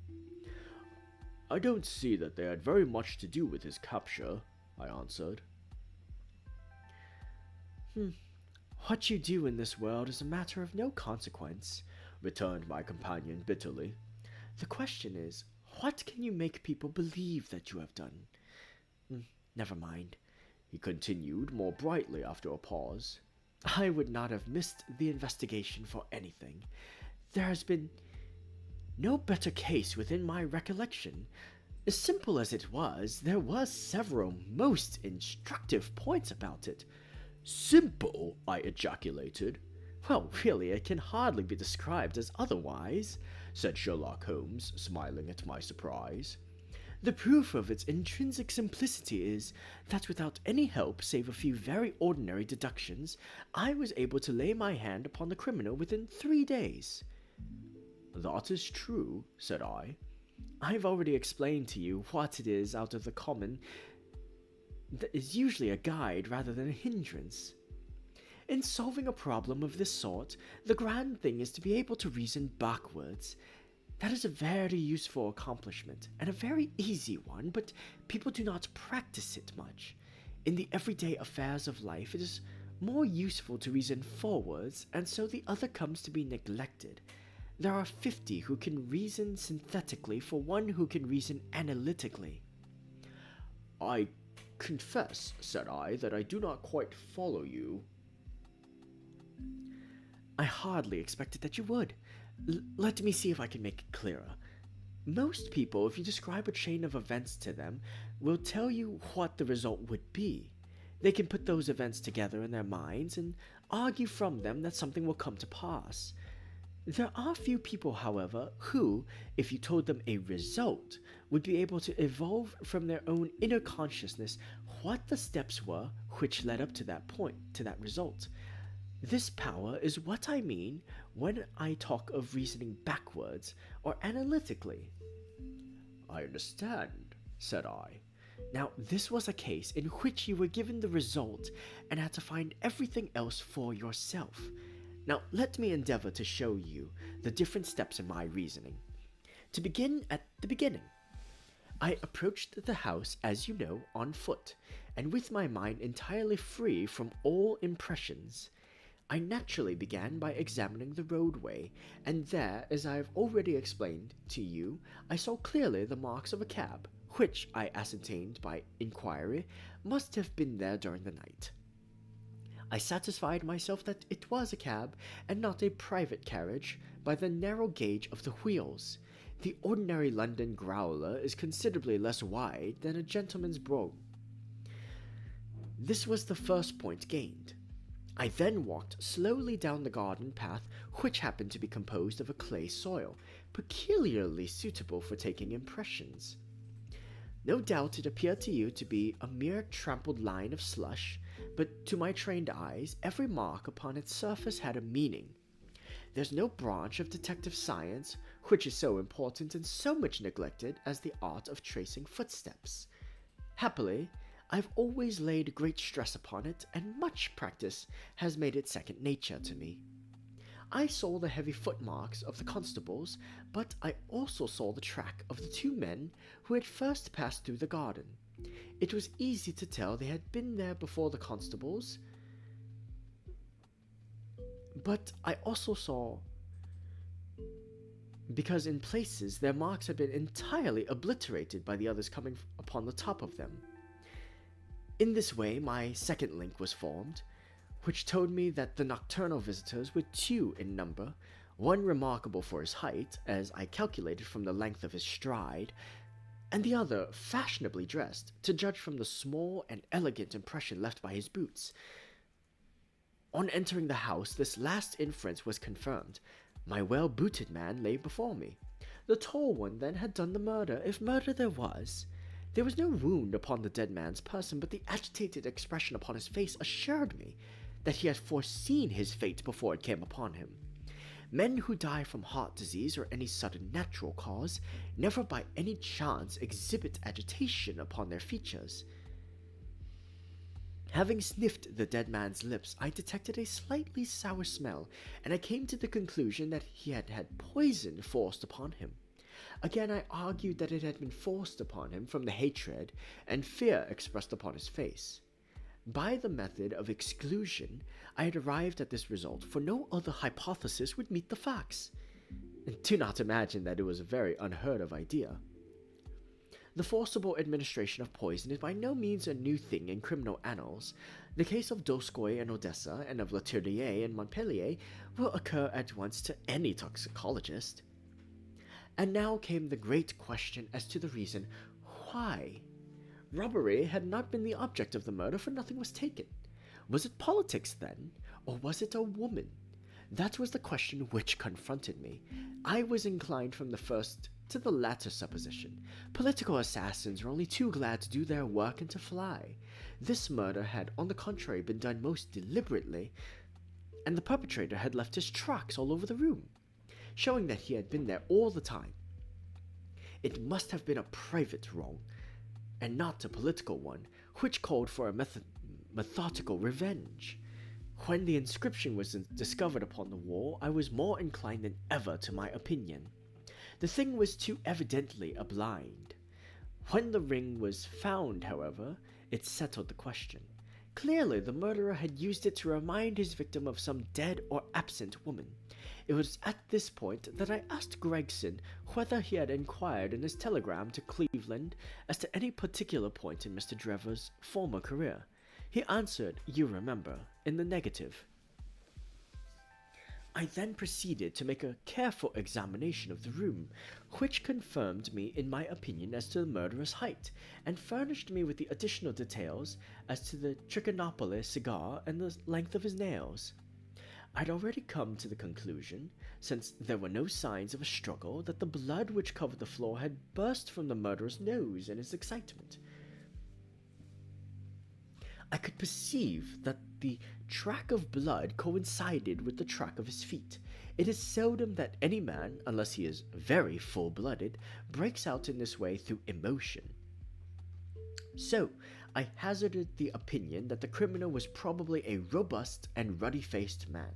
I don't see that they had very much to do with his capture, I answered. What you do in this world is a matter of no consequence, returned my companion bitterly. The question is, what can you make people believe that you have done? Never mind, he continued more brightly after a pause. I would not have missed the investigation for anything. There has been no better case within my recollection. As simple as it was, there was several most instructive points about it. Simple, I ejaculated. Well, really, it can hardly be described as otherwise, said Sherlock Holmes, smiling at my surprise. The proof of its intrinsic simplicity is that without any help save a few very ordinary deductions, I was able to lay my hand upon the criminal within 3 days. That is true, said I. I've already explained to you what it is out of the common that is usually a guide rather than a hindrance. In solving a problem of this sort, the grand thing is to be able to reason backwards. That is a very useful accomplishment, and a very easy one, but people do not practice it much. In the everyday affairs of life, it is more useful to reason forwards, and so the other comes to be neglected. There are 50 who can reason synthetically for one who can reason analytically. I confess, said I, that I do not quite follow you. I hardly expected that you would. Let me see if I can make it clearer. Most people, if you describe a chain of events to them, will tell you what the result would be. They can put those events together in their minds and argue from them that something will come to pass. There are few people, however, who, if you told them a result, would be able to evolve from their own inner consciousness what the steps were which led up to that point, to that result. This power is what I mean when I talk of reasoning backwards or analytically. I understand, said I. Now, this was a case in which you were given the result and had to find everything else for yourself. Now, let me endeavor to show you the different steps in my reasoning. To begin at the beginning, I approached the house, as you know, on foot, and with my mind entirely free from all impressions. I naturally began by examining the roadway, and there, as I have already explained to you, I saw clearly the marks of a cab, which I ascertained by inquiry must have been there during the night. I satisfied myself that it was a cab, and not a private carriage, by the narrow gauge of the wheels. The ordinary London growler is considerably less wide than a gentleman's brougham. This was the first point gained. I then walked slowly down the garden path, which happened to be composed of a clay soil, peculiarly suitable for taking impressions. No doubt it appeared to you to be a mere trampled line of slush, but to my trained eyes, every mark upon its surface had a meaning. There's no branch of detective science which is so important and so much neglected as the art of tracing footsteps. Happily, I've always laid great stress upon it, and much practice has made it second nature to me. I saw the heavy footmarks of the constables, but I also saw the track of the two men who had first passed through the garden. It was easy to tell they had been there before the constables, but I also saw, because in places their marks had been entirely obliterated by the others coming upon the top of them. In this way my second link was formed, which told me that the nocturnal visitors were two in number, one remarkable for his height, as I calculated from the length of his stride, and the other fashionably dressed, to judge from the small and elegant impression left by his boots. On entering the house, this last inference was confirmed. My well-booted man lay before me. The tall one, then, had done the murder, if murder there was. There was no wound upon the dead man's person, but the agitated expression upon his face assured me that he had foreseen his fate before it came upon him. Men who die from heart disease or any sudden natural cause never by any chance exhibit agitation upon their features. Having sniffed the dead man's lips, I detected a slightly sour smell, and I came to the conclusion that he had had poison forced upon him. Again, I argued that it had been forced upon him from the hatred and fear expressed upon his face. By the method of exclusion, I had arrived at this result, for no other hypothesis would meet the facts. Do not imagine that it was a very unheard of idea. The forcible administration of poison is by no means a new thing in criminal annals. The case of Dostoy in Odessa and of Leterrier in Montpellier will occur at once to any toxicologist. And now came the great question as to the reason why. Robbery had not been the object of the murder, for nothing was taken. Was it politics, then, or was it a woman? That was the question which confronted me. I was inclined from the first to the latter supposition. Political assassins are only too glad to do their work and to fly. This murder had, on the contrary, been done most deliberately, and the perpetrator had left his tracks all over the room, showing that he had been there all the time. It must have been a private wrong, and not a political one, which called for a methodical revenge. When the inscription was discovered upon the wall, I was more inclined than ever to my opinion. The thing was too evidently a blind. When the ring was found, however, it settled the question. Clearly, the murderer had used it to remind his victim of some dead or absent woman. It was at this point that I asked Gregson whether he had inquired in his telegram to Cleveland as to any particular point in Mr. Drever's former career. He answered, you remember, in the negative. I then proceeded to make a careful examination of the room, which confirmed me in my opinion as to the murderer's height, and furnished me with the additional details as to the Trichinopoly cigar and the length of his nails. I'd already come to the conclusion, since there were no signs of a struggle, that the blood which covered the floor had burst from the murderer's nose in his excitement. I could perceive that the track of blood coincided with the track of his feet. It is seldom that any man, unless he is very full-blooded, breaks out in this way through emotion. So, I hazarded the opinion that the criminal was probably a robust and ruddy-faced man.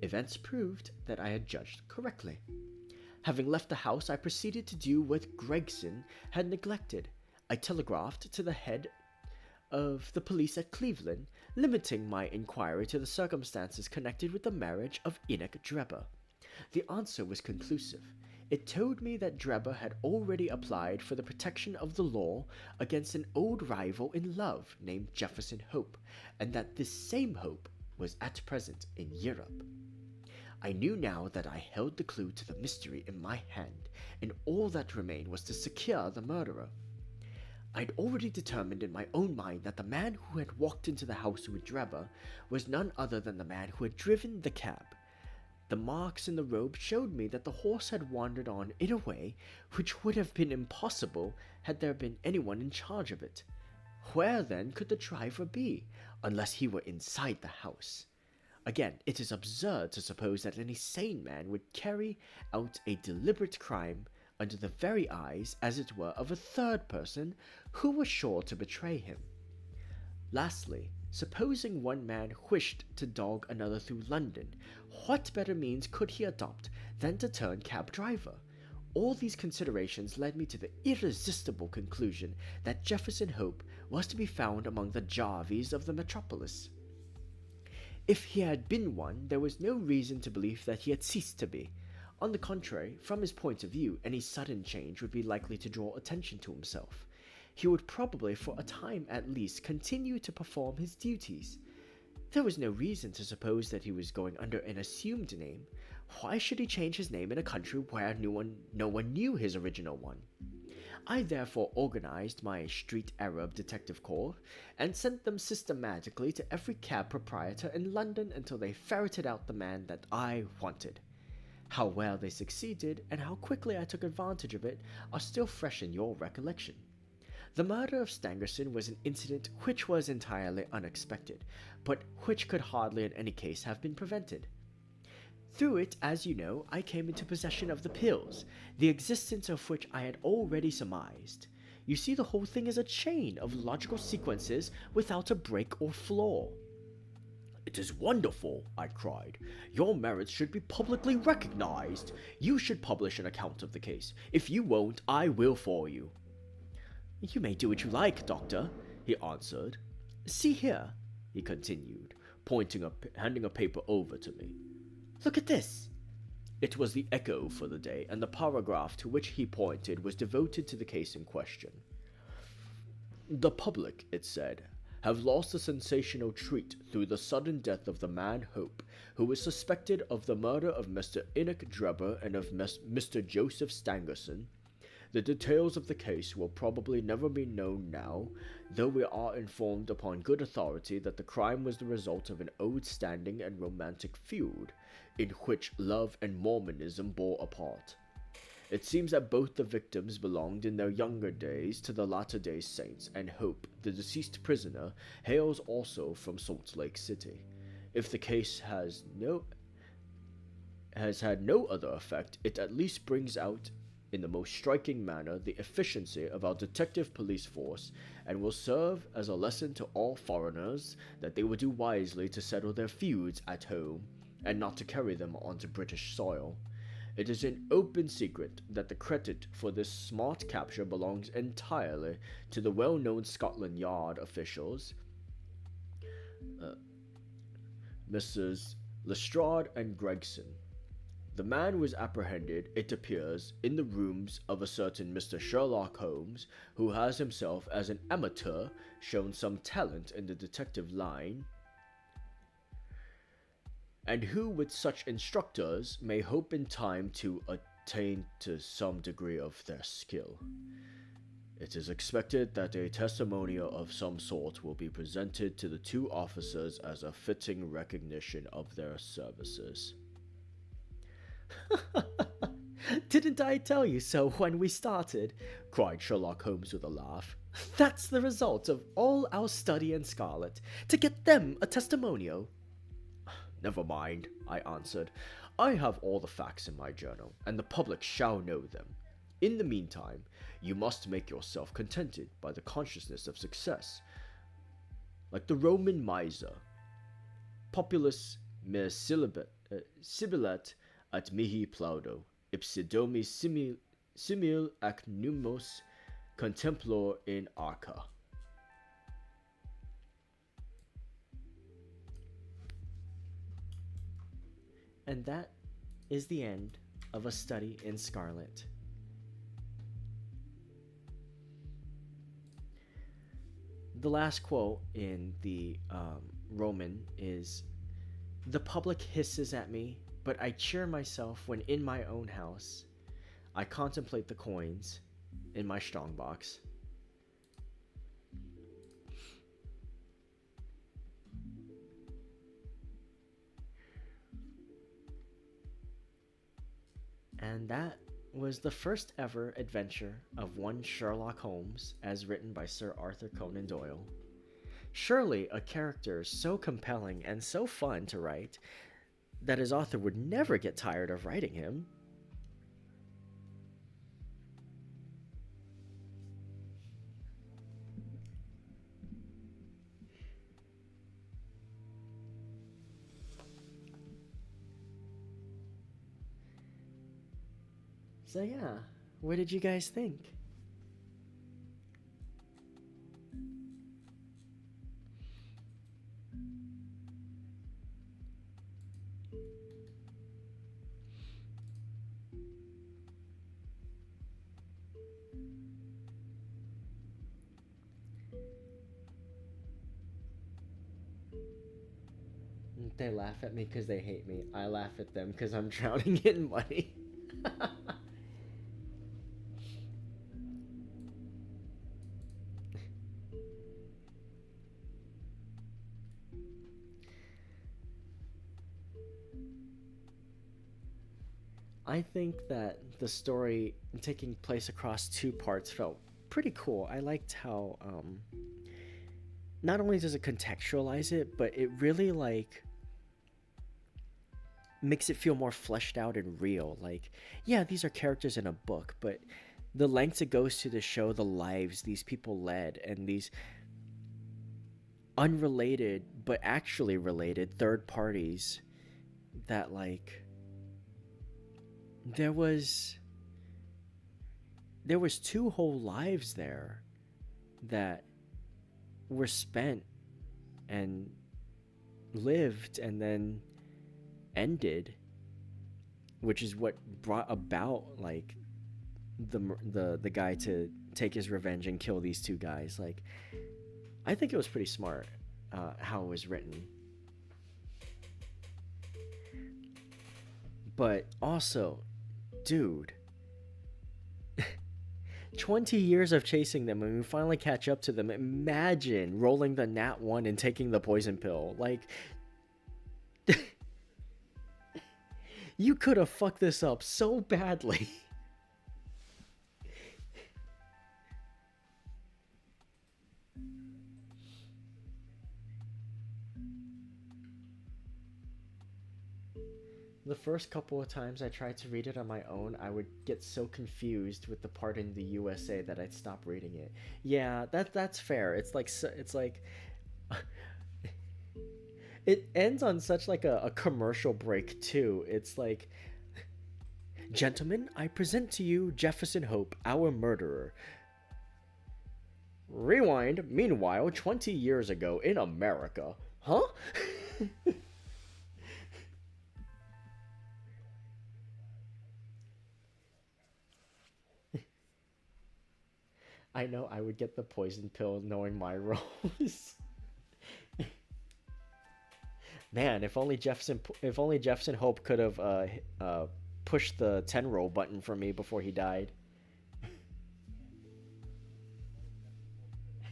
Events proved that I had judged correctly. Having left the house, I proceeded to do what Gregson had neglected. I telegraphed to the head of the police at Cleveland, limiting my inquiry to the circumstances connected with the marriage of Enoch Dreber. The answer was conclusive. It told me that Dreber had already applied for the protection of the law against an old rival in love named Jefferson Hope, and that this same Hope was at present in Europe. I knew now that I held the clue to the mystery in my hand, and all that remained was to secure the murderer. I'd already determined in my own mind that the man who had walked into the house with Drebber was none other than the man who had driven the cab. The marks in the robe showed me that the horse had wandered on in a way which would have been impossible had there been anyone in charge of it. Where then could the driver be, unless he were inside the house? Again, it is absurd to suppose that any sane man would carry out a deliberate crime under the very eyes, as it were, of a third person who was sure to betray him. Lastly, supposing one man wished to dog another through London, what better means could he adopt than to turn cab driver? All these considerations led me to the irresistible conclusion that Jefferson Hope was to be found among the Jarvies of the metropolis. If he had been one, there was no reason to believe that he had ceased to be. On the contrary, from his point of view, any sudden change would be likely to draw attention to himself. He would probably, for a time at least, continue to perform his duties. There was no reason to suppose that he was going under an assumed name. Why should he change his name in a country where no one knew his original one? I therefore organized my street Arab detective corps and sent them systematically to every cab proprietor in London until they ferreted out the man that I wanted. How well they succeeded and how quickly I took advantage of it are still fresh in your recollection. The murder of Stangerson was an incident which was entirely unexpected, but which could hardly in any case have been prevented. Through it, as you know, I came into possession of the pills, the existence of which I had already surmised. You see, the whole thing is a chain of logical sequences without a break or flaw. "It is wonderful," I cried. "Your merits should be publicly recognized. You should publish an account of the case. If you won't, I will for you." "You may do what you like, Doctor," he answered. "See here," he continued, handing a paper over to me. "Look at this." It was the Echo for the day, and the paragraph to which he pointed was devoted to the case in question. "The public," it said, "have lost a sensational treat through the sudden death of the man Hope, who was suspected of the murder of Mr. Enoch Drebber and of Mr. Joseph Stangerson. The details of the case will probably never be known now, though we are informed upon good authority that the crime was the result of an old-standing and romantic feud, in which love and Mormonism bore a part. It seems that both the victims belonged in their younger days to the Latter-day Saints, and Hope, the deceased prisoner, hails also from Salt Lake City. If the case has had no other effect, it at least brings out in the most striking manner the efficiency of our detective police force, and will serve as a lesson to all foreigners that they will do wisely to settle their feuds at home, and not to carry them onto British soil. It is an open secret that the credit for this smart capture belongs entirely to the well-known Scotland Yard officials, Messrs. Lestrade and Gregson. The man was apprehended, it appears, in the rooms of a certain Mr. Sherlock Holmes, who has himself as an amateur shown some talent in the detective line, and who with such instructors may hope in time to attain to some degree of their skill. It is expected that a testimonial of some sort will be presented to the two officers as a fitting recognition of their services." "Didn't I tell you so when we started?" cried Sherlock Holmes with a laugh. "That's the result of all our study in Scarlet, to get them a testimonial." "Never mind," I answered. "I have all the facts in my journal, and the public shall know them. In the meantime, you must make yourself contented by the consciousness of success. Like the Roman miser, populus me sibilat at mihi plaudo, ipsi domi simil ac numos contemplor in arca." And that is the end of A Study in Scarlet. The last quote in the Roman is, "The public hisses at me, but I cheer myself when in my own house I contemplate the coins in my strongbox." And that was the first ever adventure of one Sherlock Holmes as written by Sir Arthur Conan Doyle. Surely a character so compelling and so fun to write that his author would never get tired of writing him. So yeah, what did you guys think? They laugh at me because they hate me. I laugh at them because I'm drowning in money. I think that the story taking place across two parts felt pretty cool. I liked how not only does it contextualize it, but it really like makes it feel more fleshed out and real. Like, yeah, these are characters in a book, but the lengths it goes to show the lives these people led and these unrelated but actually related third parties that like there was two whole lives there that were spent and lived and then ended, which is what brought about like the guy to take his revenge and kill these two guys. Like, I think it was pretty smart how it was written. But also, dude, 20 years of chasing them and we finally catch up to them. Imagine rolling the nat 1 and taking the poison pill. Like, you could have fucked this up so badly. The first couple of times I tried to read it on my own, I would get so confused with the part in the USA that I'd stop reading it. Yeah, that's fair. It's like it ends on such like a commercial break too. It's like, gentlemen, I present to you Jefferson Hope, our murderer. Rewind, meanwhile, 20 years ago in America. Huh? I know I would get the poison pill knowing my roles. Man, if only Jefferson Hope could have pushed the 10 roll button for me before he died.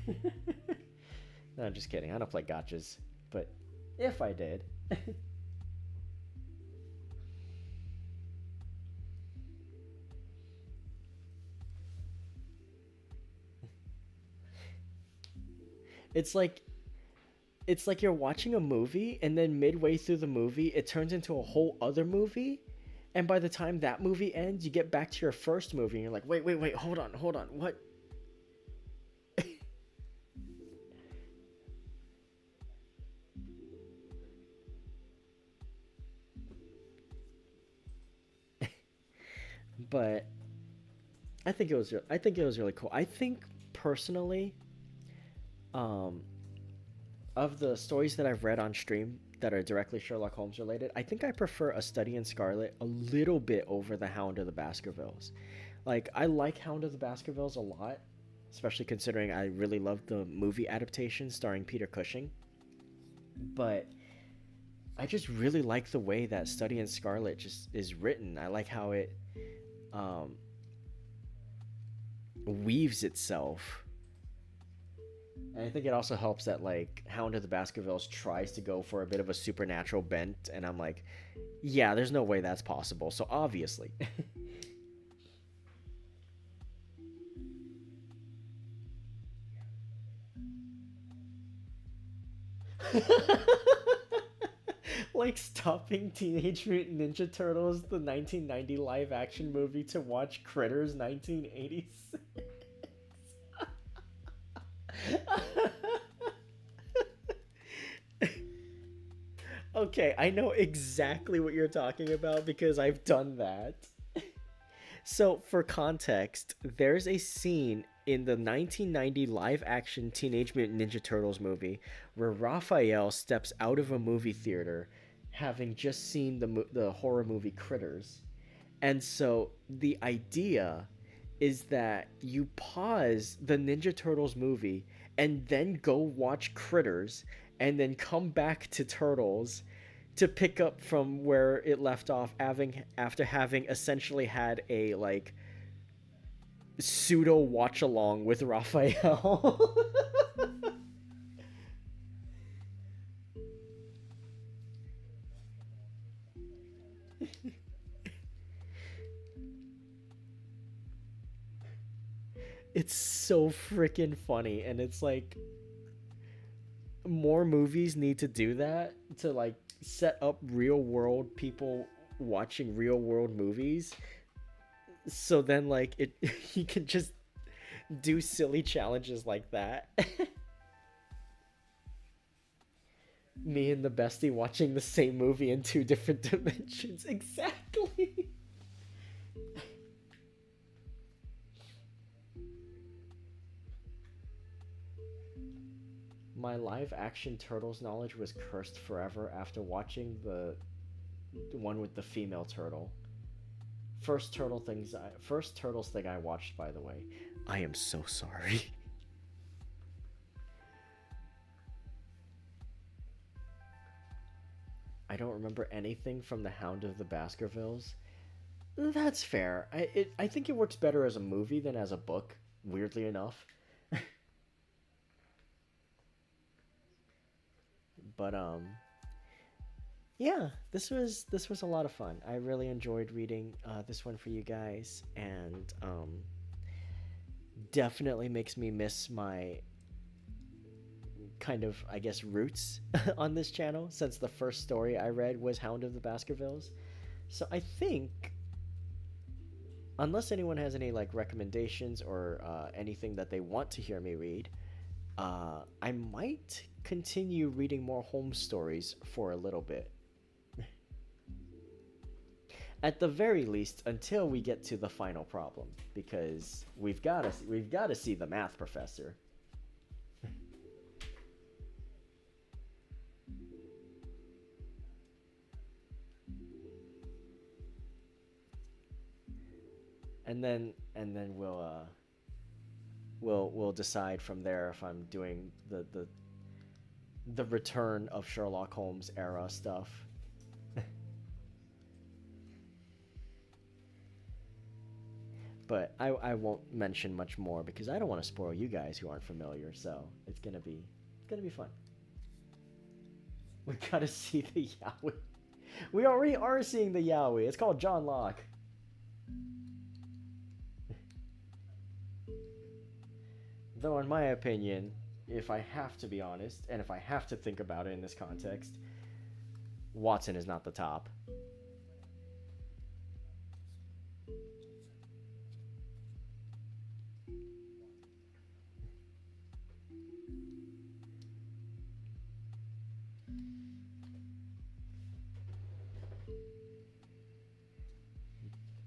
No, I'm just kidding. I don't play gotchas, but if I did. It's like you're watching a movie and then midway through the movie it turns into a whole other movie, and by the time that movie ends you get back to your first movie and you're like, wait, hold on, what? But I think it was really cool. I think personally, of the stories that I've read on stream that are directly Sherlock Holmes related, I think I prefer A Study in Scarlet a little bit over The Hound of the Baskervilles. Like, I like Hound of the Baskervilles a lot, especially considering I really love the movie adaptation starring Peter Cushing. But I just really like the way that Study in Scarlet just is written. I like how it weaves itself And I think it also helps that like Hound of the Baskervilles tries to go for a bit of a supernatural bent, and I'm like, yeah, there's no way that's possible. So obviously, like stopping Teenage Mutant Ninja Turtles, the 1990 live action movie, to watch Critters 1980s. Okay, I know exactly what you're talking about because I've done that. So, for context, there's a scene in the 1990 live action Teenage Mutant Ninja Turtles movie where Raphael steps out of a movie theater having just seen the horror movie Critters. And so, the idea is that you pause the Ninja Turtles movie and then go watch Critters and then come back to Turtles to pick up from where it left off, having after having essentially had a like pseudo watch along with Raphael. It's so freaking funny, and it's like more movies need to do that to like set up real world people watching real world movies, so then like it you can just do silly challenges like that. Me and the bestie watching the same movie in two different dimensions. Exactly. My live action Turtles knowledge was cursed forever after watching the one with the female turtle. First Turtles thing I watched, by the way. I am so sorry. I don't remember anything from the Hound of the Baskervilles. That's fair. I think it works better as a movie than as a book, weirdly enough. But yeah, this was a lot of fun. I really enjoyed reading this one for you guys, and definitely makes me miss my kind of, I guess, roots on this channel, since the first story I read was Hound of the Baskervilles. So I think, unless anyone has any like recommendations or anything that they want to hear me read, I might continue reading more Holmes stories for a little bit. At the very least, until we get to the final problem, because we've got to see the math professor. And then we'll decide from there if I'm doing the return of Sherlock Holmes era stuff. But I won't mention much more because I don't want to spoil you guys who aren't familiar. So it's gonna be fun. We gotta see the Yowie. We already are seeing the Yowie. It's called John Locke. Though, in my opinion, if I have to be honest, and if I have to think about it in this context, Watson is not the top.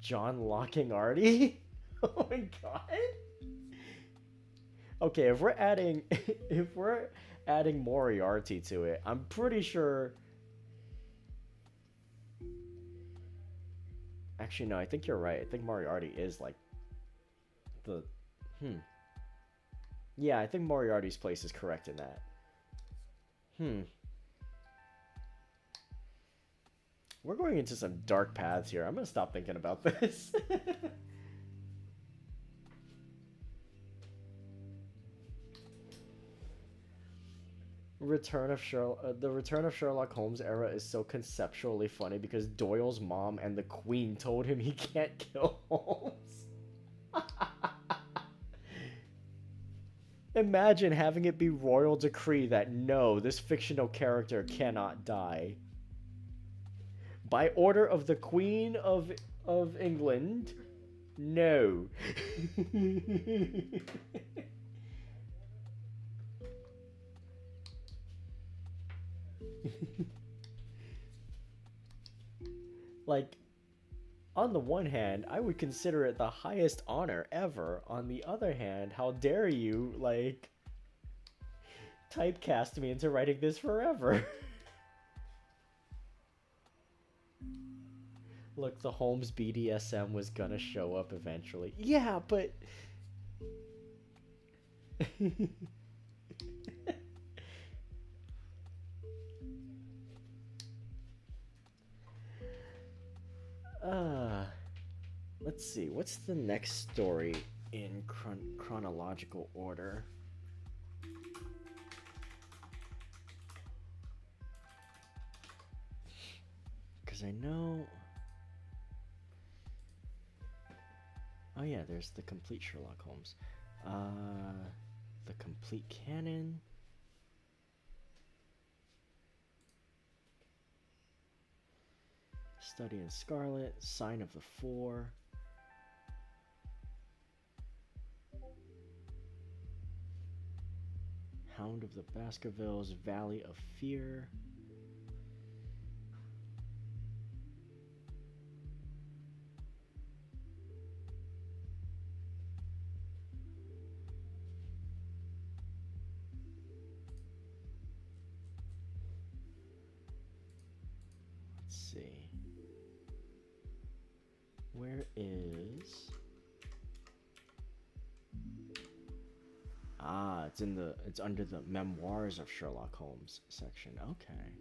John locking Artie? Oh my god. Okay, if we're adding Moriarty to it, I'm pretty sure. Actually, no, I think you're right. I think Moriarty is like the hmm. Yeah, I think Moriarty's place is correct in that. Hmm. We're going into some dark paths here. I'm gonna stop thinking about this. The Return of Sherlock Holmes era is so conceptually funny because Doyle's mom and the Queen told him he can't kill Holmes. Imagine having it be royal decree that no, this fictional character cannot die. By order of the Queen of England, no. Like, on the one hand, I would consider it the highest honor ever. On the other hand, how dare you, like, typecast me into writing this forever? Look, the Holmes BDSM was gonna show up eventually. Yeah, but... let's see. What's the next story in chronological order? Because I know... Oh yeah, there's the complete Sherlock Holmes. The complete canon. Study in Scarlet. Sign of the Four. Hound of the Baskervilles. Valley of Fear. See. Where is... Ah, it's under the Memoirs of Sherlock Holmes section. Okay.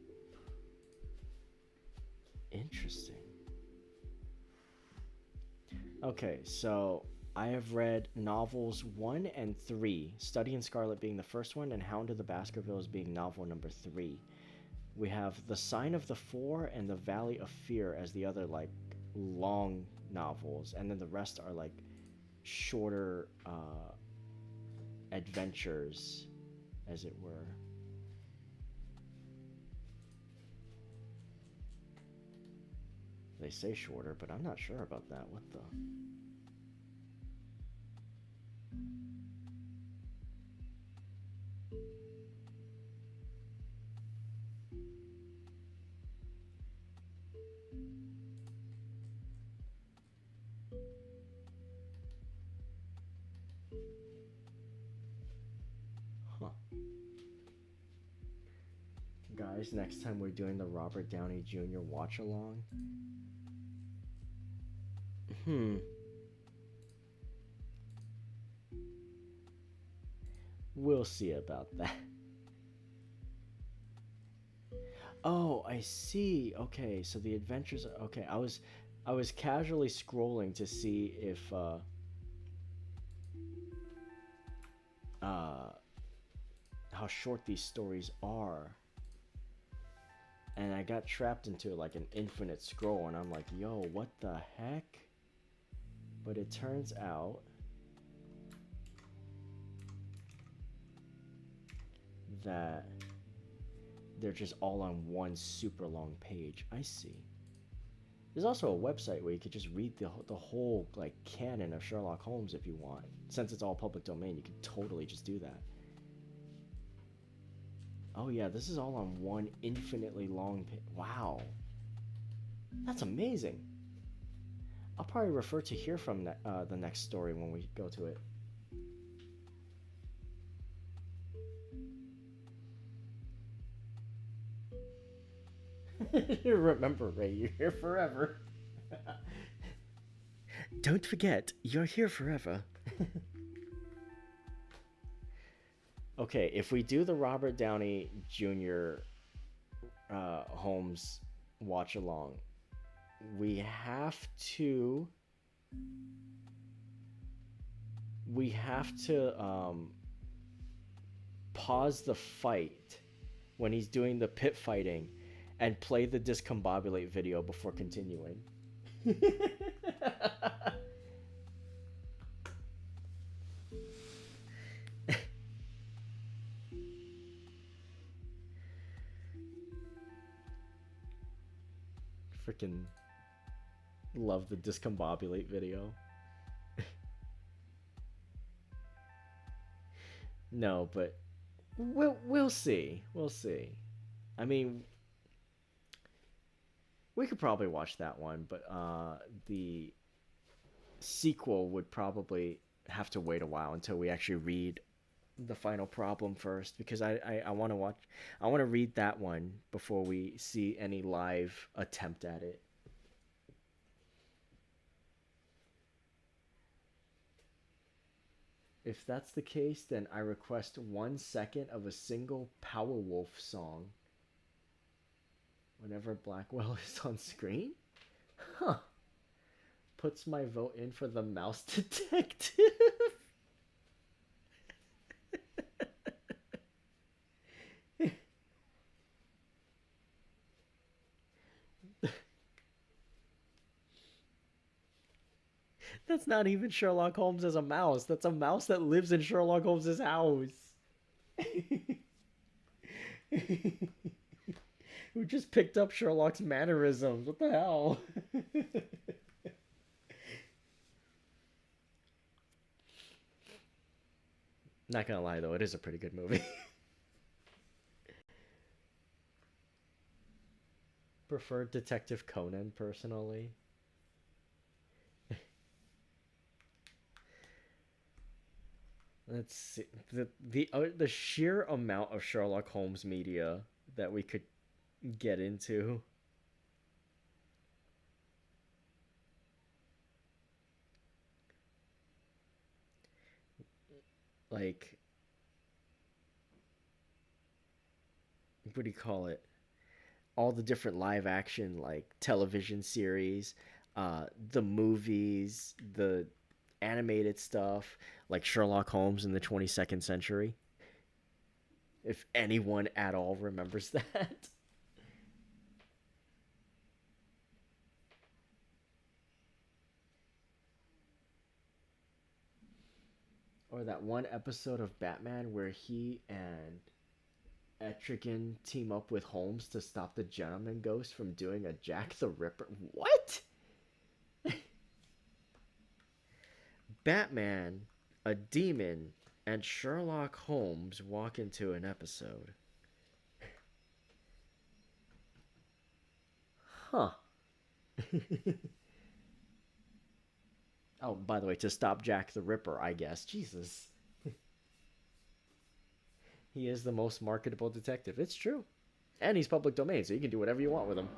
Interesting. Okay, so I have read novels 1 and 3, Study in Scarlet being the first one, and Hound of the Baskervilles being novel number 3. We have The Sign of the Four and The Valley of Fear as the other, like, long novels, and then the rest are, like, shorter adventures, as it were. They say shorter, but I'm not sure about that. What the... Guys, next time we're doing the Robert Downey Jr. watch along. We'll see about that. Oh, I see. Okay, so the adventures... Okay, I was casually scrolling to see if how short these stories are. And I got trapped into like an infinite scroll, and I'm like, yo, what the heck? But it turns out that they're just all on one super long page. I see. There's also a website where you could just read the whole like canon of Sherlock Holmes if you want. Since it's all public domain, you can totally just do that. Oh yeah, this is all on one infinitely long page. Wow. That's amazing. I'll probably refer to hear from the next story when we go to it. Remember, Ray, you're here forever. Don't forget, you're here forever. Okay, if we do the Robert Downey Jr. Holmes watch along, we have to pause the fight when he's doing the pit fighting and play the discombobulate video before continuing. Freaking love the discombobulate video. No, but we'll see. We'll see. I mean, we could probably watch that one, but the sequel would probably have to wait a while until we actually read the final problem first, because I want to watch. I want to read that one before we see any live attempt at it. If that's the case, then I request 1 second of a single Powerwolf song whenever Blackwell is on screen. Huh. Puts my vote in for the mouse detective. That's not even Sherlock Holmes as a mouse. That's a mouse that lives in Sherlock Holmes's house. Who just picked up Sherlock's mannerisms. What the hell? Not gonna lie though, it is a pretty good movie. Prefer Detective Conan personally. Let's see, the sheer amount of Sherlock Holmes media that we could get into. Like, what do you call it? All the different live action like television series, the movies, the animated stuff, like Sherlock Holmes in the 22nd century. If anyone at all remembers that. Or that one episode of Batman where he and Etrigan team up with Holmes to stop the Gentleman Ghost from doing a Jack the Ripper. What? Batman, a demon, and Sherlock Holmes walk into an episode. Huh. Oh, by the way, to stop Jack the Ripper, I guess. Jesus. He is the most marketable detective. It's true. And he's public domain, so you can do whatever you want with him.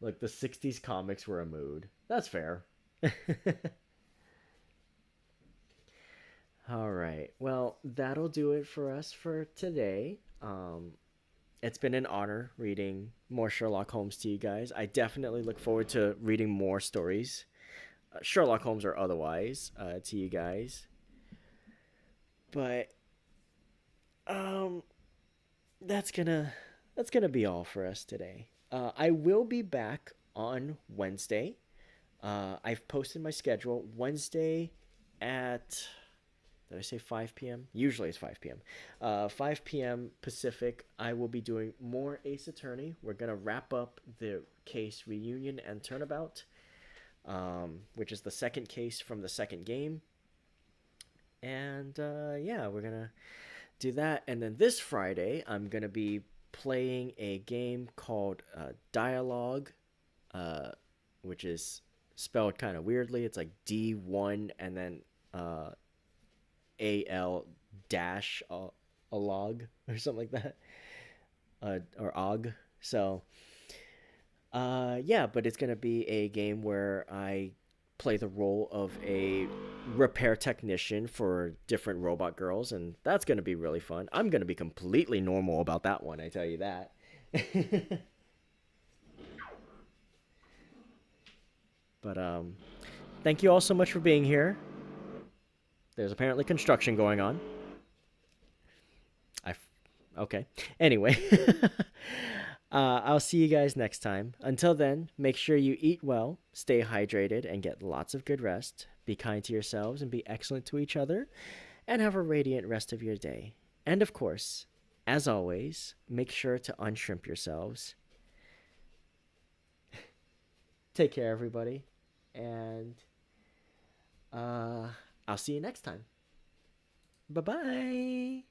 Look, the 60s comics were a mood. That's fair. All right. Well, that'll do it for us for today. It's been an honor reading more Sherlock Holmes to you guys. I definitely look forward to reading more stories, Sherlock Holmes or otherwise, to you guys. But that's gonna be all for us today. I will be back on Wednesday. I've posted my schedule. Wednesday at, did I say 5 p.m.? Usually it's 5 p.m. 5 p.m. Pacific, I will be doing more Ace Attorney. We're going to wrap up the case Reunion and Turnabout, which is the second case from the second game. And yeah, we're going to do that. And then this Friday, I'm going to be playing a game called Dialogue, which is spelled kind of weirdly. It's like D1 and then AL dash a log or something like that, or OG. So yeah, but it's gonna be a game where I play the role of a repair technician for different robot girls, and that's gonna be really fun. I'm gonna be completely normal about that one, I tell you that. But thank you all so much for being here. There's apparently construction going on. Okay. Anyway, I'll see you guys next time. Until then, make sure you eat well, stay hydrated, and get lots of good rest. Be kind to yourselves and be excellent to each other, and have a radiant rest of your day. And of course, as always, make sure to unshrimp yourselves. Take care, everybody, and I'll see you next time. Bye bye.